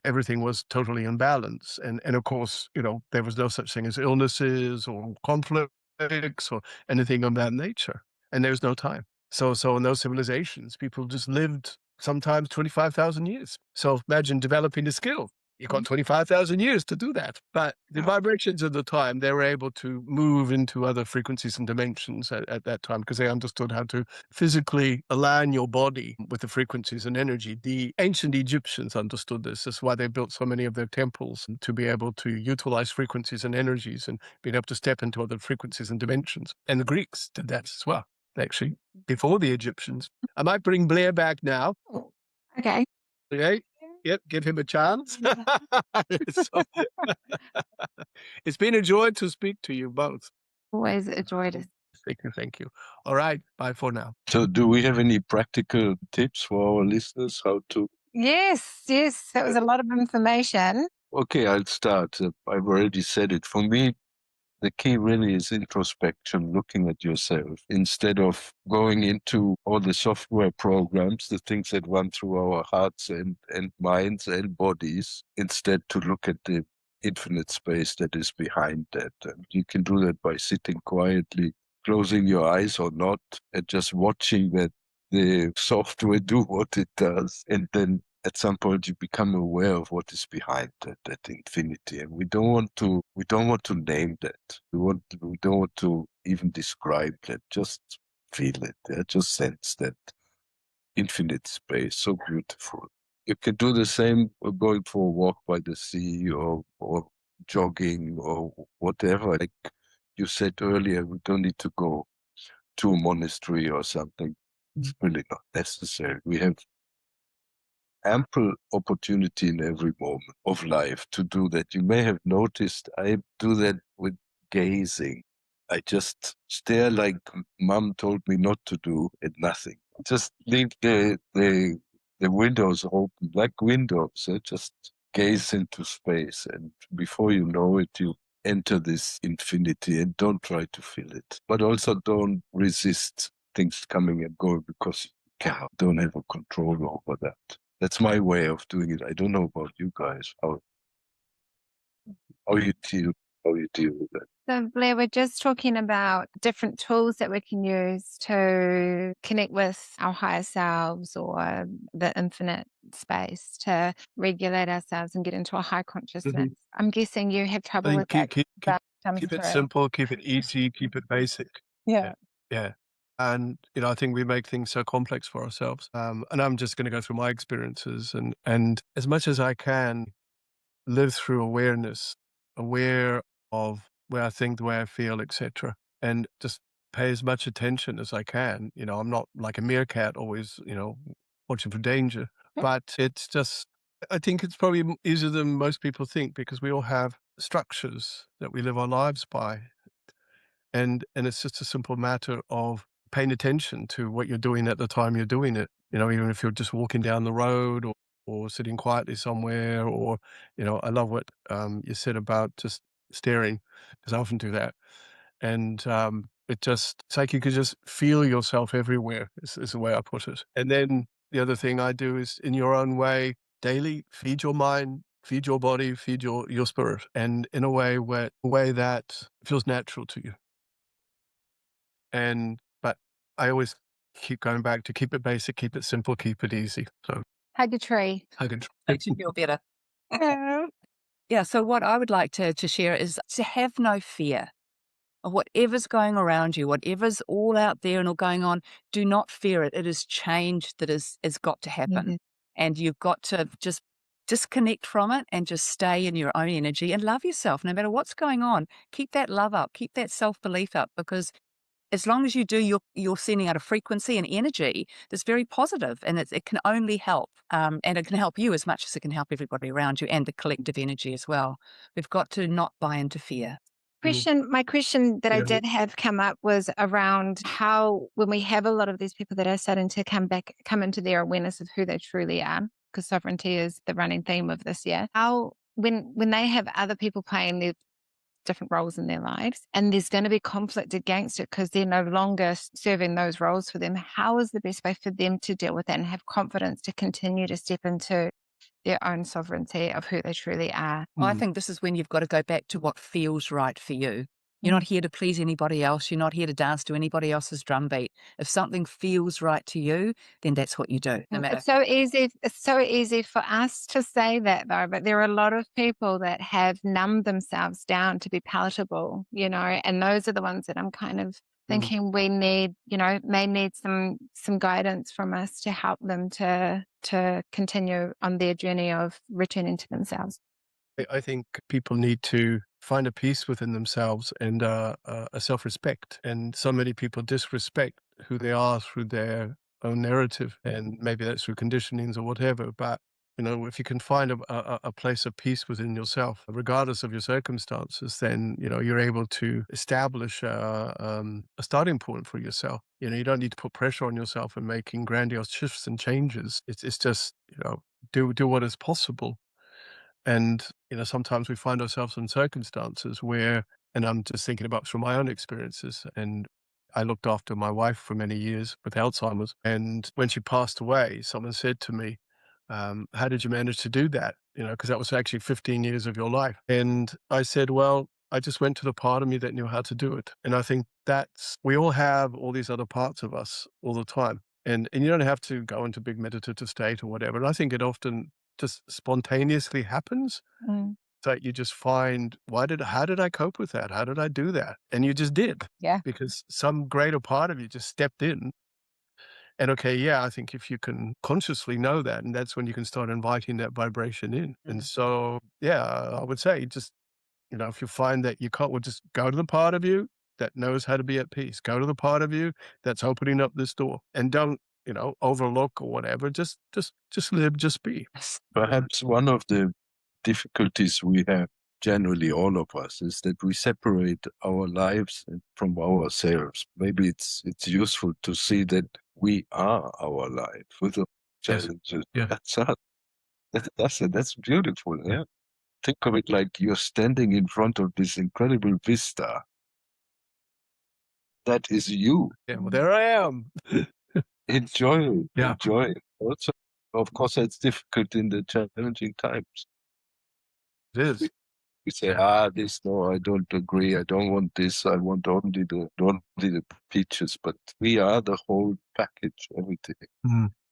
Everything was totally in balance, and of course, there was no such thing as illnesses or conflicts or anything of that nature, and there was no time. So in those civilizations, people just lived sometimes 25,000 years. So imagine developing a skill. You got 25,000 years to do that. But the vibrations of the time, they were able to move into other frequencies and dimensions at that time, because they understood how to physically align your body with the frequencies and energy. The ancient Egyptians understood this. That's why they built so many of their temples, to be able to utilize frequencies and energies and being able to step into other frequencies and dimensions. And the Greeks did that as well, actually, before the Egyptians. I might bring Blair back now. Okay. Okay. Yep, give him a chance. So, it's been a joy to speak to you both. Always a joy to. Thank you. All right, bye for now. So do we have any practical tips for our listeners how to? Yes, that was a lot of information. Okay, I'll start. I've already said it. For me, the key really is introspection, looking at yourself instead of going into all the software programs, the things that run through our hearts and minds and bodies, instead to look at the infinite space that is behind that. And you can do that by sitting quietly, closing your eyes or not, and just watching that the software do what it does. And then at some point you become aware of what is behind that infinity. And we don't want to name that. We don't want to even describe that. Just feel it. Yeah? Just sense that infinite space. So beautiful. You can do the same going for a walk by the sea or jogging or whatever. Like you said earlier, we don't need to go to a monastery or something. It's really not necessary. We have ample opportunity in every moment of life to do that. You may have noticed I do that with gazing. I just stare like mom told me not to do at nothing. Just leave the windows open, like windows. Just gaze into space, and before you know it, you enter this infinity, and don't try to fill it. But also don't resist things coming and going, because you don't have a control over that. That's my way of doing it. I don't know about you guys, how you deal with that. So, Blair, we're just talking about different tools that we can use to connect with our higher selves or the infinite space to regulate ourselves and get into a high consciousness. I'm guessing you have trouble with that. Keep it simple, keep it easy, keep it basic. Yeah. Yeah. And, I think we make things so complex for ourselves. And I'm just going to go through my experiences and as much as I can live through awareness, aware of where I think, the way I feel, etc. And just pay as much attention as I can. I'm not like a meerkat always, watching for danger, but it's just, I think it's probably easier than most people think, because we all have structures that we live our lives by. And it's just a simple matter of paying attention to what you're doing at the time you're doing it. Even if you're just walking down the road or sitting quietly somewhere, or, I love what you said about just staring, because I often do that. And it's like you could just feel yourself everywhere, is the way I put it. And then the other thing I do is, in your own way, daily, feed your mind, feed your body, feed your spirit, and in a way that feels natural to you. But I always keep going back to keep it basic, keep it simple, keep it easy. So Hug a tree. hug and Makes you feel better. Yeah. Yeah, so what I would like to share is to have no fear of whatever's going around you, whatever's all out there and all going on. Do not fear it. It is change that is got to happen. And you've got to just disconnect from it and just stay in your own energy and love yourself no matter what's going on. Keep that love up, keep that self-belief up, because as long as you do, you're sending out a frequency and energy that's very positive, and it can only help. And it can help you as much as it can help everybody around you and the collective energy as well. We've got to not buy into fear. My question that I Yeah. did have come up was around how, when we have a lot of these people that are starting to come into their awareness of who they truly are, because sovereignty is the running theme of this year, how, when they have other people playing their different roles in their lives and there's going to be conflict against it because they're no longer serving those roles for them, how is the best way for them to deal with that and have confidence to continue to step into their own sovereignty of who they truly are? I think this is when you've got to go back to what feels right for you. You're not here to please anybody else. You're not here to dance to anybody else's drumbeat. If something feels right to you, then that's what you do. No matter. It's so easy. It's so easy for us to say that, though. But there are a lot of people that have numbed themselves down to be palatable, and those are the ones that I'm kind of thinking we need, may need some guidance from us to help them to continue on their journey of returning to themselves. I think people need to find a peace within themselves and a self-respect. And so many people disrespect who they are through their own narrative, and maybe that's through conditionings or whatever. But if you can find a place of peace within yourself, regardless of your circumstances, then you're able to establish a starting point for yourself. You don't need to put pressure on yourself and making grandiose shifts and changes. It's just do what is possible. And, sometimes we find ourselves in circumstances where, and I'm just thinking about from my own experiences, and I looked after my wife for many years with Alzheimer's. And when she passed away, someone said to me, how did you manage to do that? Because that was actually 15 years of your life. And I said, well, I just went to the part of me that knew how to do it. And I think we all have all these other parts of us all the time. And you don't have to go into big meditative state or whatever. And I think it often just spontaneously happens. So you just find, how did I cope with that? How did I do that? And you just did. Yeah. Because some greater part of you just stepped in. And I think if you can consciously know that, and that's when you can start inviting that vibration in. And so, I would say just, if you find that you can't, well, just go to the part of you that knows how to be at peace. Go to the part of you that's opening up this door, and don't, overlook or whatever. Just live, just be. Perhaps one of the difficulties we have, generally all of us, is that we separate our lives from ourselves. Maybe it's useful to see that we are our life with the challenges. Yeah. That's beautiful. Yeah. Think of it like you're standing in front of this incredible vista. That is you. Yeah, well, there I am. Enjoy it. Yeah. Enjoy it. Also, of course, it's difficult in the challenging times. It is. We say, no, I don't agree. I don't want this. I want only the peaches. But we are the whole package, everything.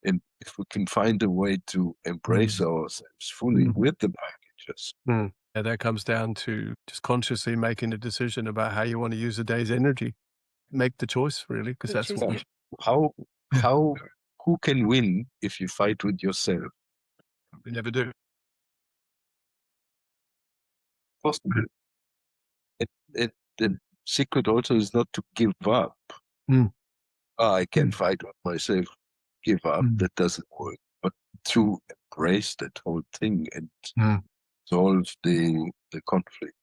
And if we can find a way to embrace ourselves fully with the packages. And that comes down to just consciously making a decision about how you want to use the day's energy. Make the choice, really, because that's what who can win if you fight with yourself? we never do. Possible. The secret also is not to give up. I can fight with myself. Give up. That doesn't work. But to embrace that whole thing and solve the conflict.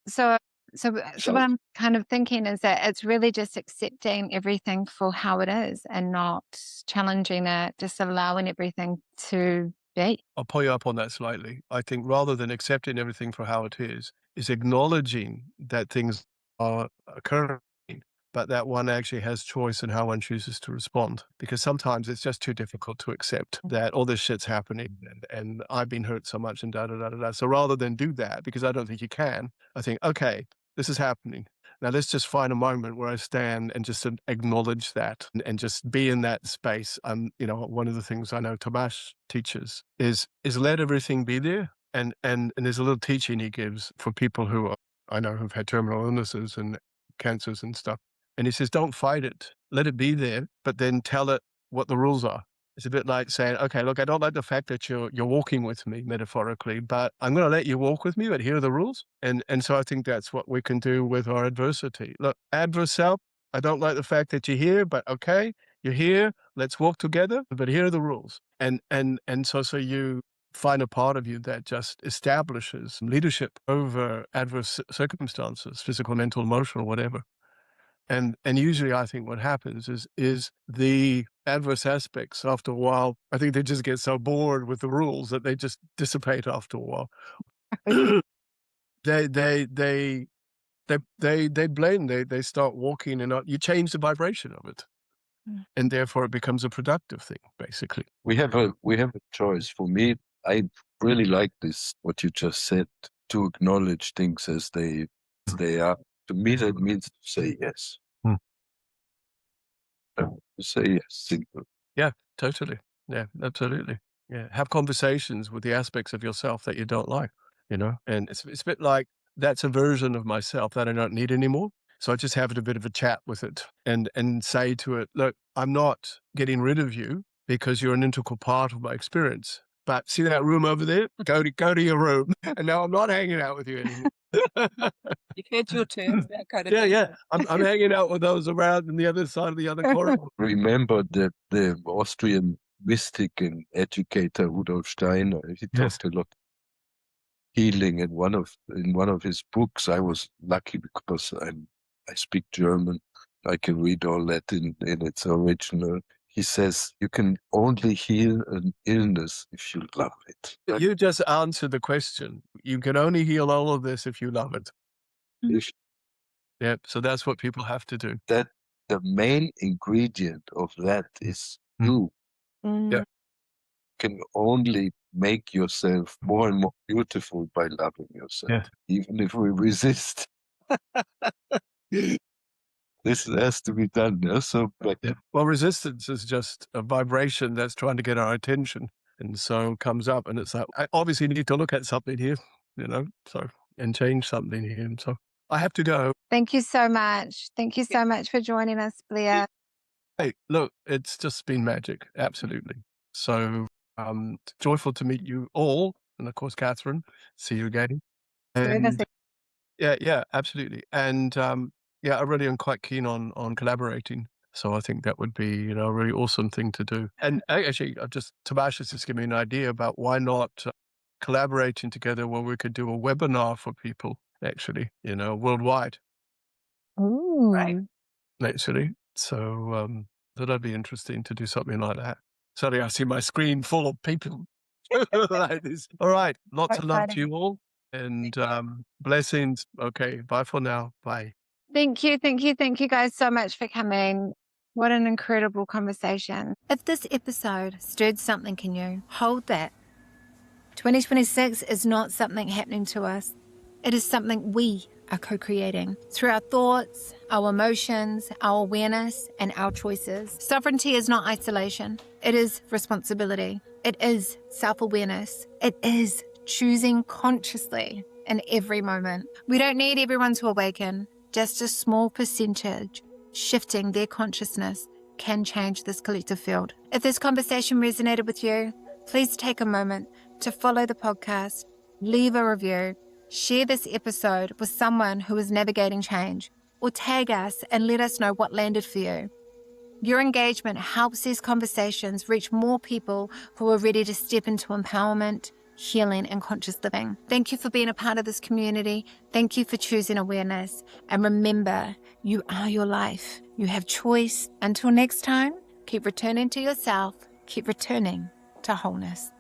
So what I'm kind of thinking is that it's really just accepting everything for how it is and not challenging it, just allowing everything to be. I'll pull you up on that slightly. I think rather than accepting everything for how it is acknowledging that things are occurring, but that one actually has choice in how one chooses to respond. Because sometimes it's just too difficult to accept that all this shit's happening and I've been hurt so much and da-da-da-da-da. So rather than do that, because I don't think you can, I think, okay, this is happening. Now let's just find a moment where I stand and just acknowledge that and just be in that space. One of the things I know Tabaash teaches is let everything be there. And there's a little teaching he gives for people who I know who've had terminal illnesses and cancers and stuff. And he says, don't fight it. Let it be there, but then tell it what the rules are. It's a bit like saying, okay, look, I don't like the fact that you're walking with me metaphorically, but I'm going to let you walk with me, but here are the rules. And so I think that's what we can do with our adversity. Look, adverse self, I don't like the fact that you're here, but okay, you're here. Let's walk together, but here are the rules. And so you find a part of you that just establishes leadership over adverse circumstances, physical, mental, emotional, whatever. And usually I think what happens is the adverse aspects after a while, I think they just get so bored with the rules that they just dissipate after a while. they blend, they start walking and you change the vibration of it. And therefore it becomes a productive thing, basically. We have a choice. For me, I really like this, what you just said, to acknowledge things as they are. To me, that means to say yes. To say yes, simple. Yeah, totally. Yeah, absolutely. Yeah, have conversations with the aspects of yourself that you don't like, and it's a bit like that's a version of myself that I don't need anymore. So I just have a bit of a chat with it and say to it, look, I'm not getting rid of you because you're an integral part of my experience. But see that room over there? Go to your room. And now I'm not hanging out with you anymore. You've had your turn, that kind of Yeah, thing. yeah. I'm hanging out with those around on the other side of the other corridor. Remember that the Austrian mystic and educator Rudolf Steiner, he talked a lot healing in one of his books. I was lucky because I speak German. I can read all that in its original. He says you can only heal an illness if you love it. You just answered the question. You can only heal all of this if you love it. If Yeah, so that's what people have to do. that the main ingredient of that is you. Yeah. Can only make yourself more and more beautiful by loving yourself. Yeah. Even if we resist. This has to be done. So, but Well, resistance is just a vibration that's trying to get our attention. And so it comes up and it's like, I obviously need to look at something here, and change something here. And so I have to go. Thank you so much. Thank you so much for joining us, Blair. Hey, look, it's just been magic. Absolutely. So joyful to meet you all. And of course, Catherine, see you again. And yeah, absolutely. And I really am quite keen on collaborating. So I think that would be, a really awesome thing to do. And actually, Tabaash has just given me an idea about why not collaborating together where we could do a webinar for people, actually, worldwide. Ooh. Right. Actually. So that'd be interesting to do something like that. Sorry, I see my screen full of people like this. All right. Lots of love to you all. And blessings. Okay. Bye for now. Bye. Thank you guys so much for coming. What an incredible conversation. If this episode stirred something in you, hold that. 2026 is not something happening to us. It is something we are co-creating through our thoughts, our emotions, our awareness, and our choices. Sovereignty is not isolation. It is responsibility. It is self-awareness. It is choosing consciously in every moment. We don't need everyone to awaken. Just a small percentage shifting their consciousness can change this collective field. If this conversation resonated with you, please take a moment to follow the podcast, leave a review, share this episode with someone who is navigating change, or tag us and let us know what landed for you. Your engagement helps these conversations reach more people who are ready to step into empowerment, healing, and conscious living. Thank you for being a part of this community. Thank you for choosing awareness. And remember, you are your life. You have choice. Until next time, keep returning to yourself. Keep returning to wholeness.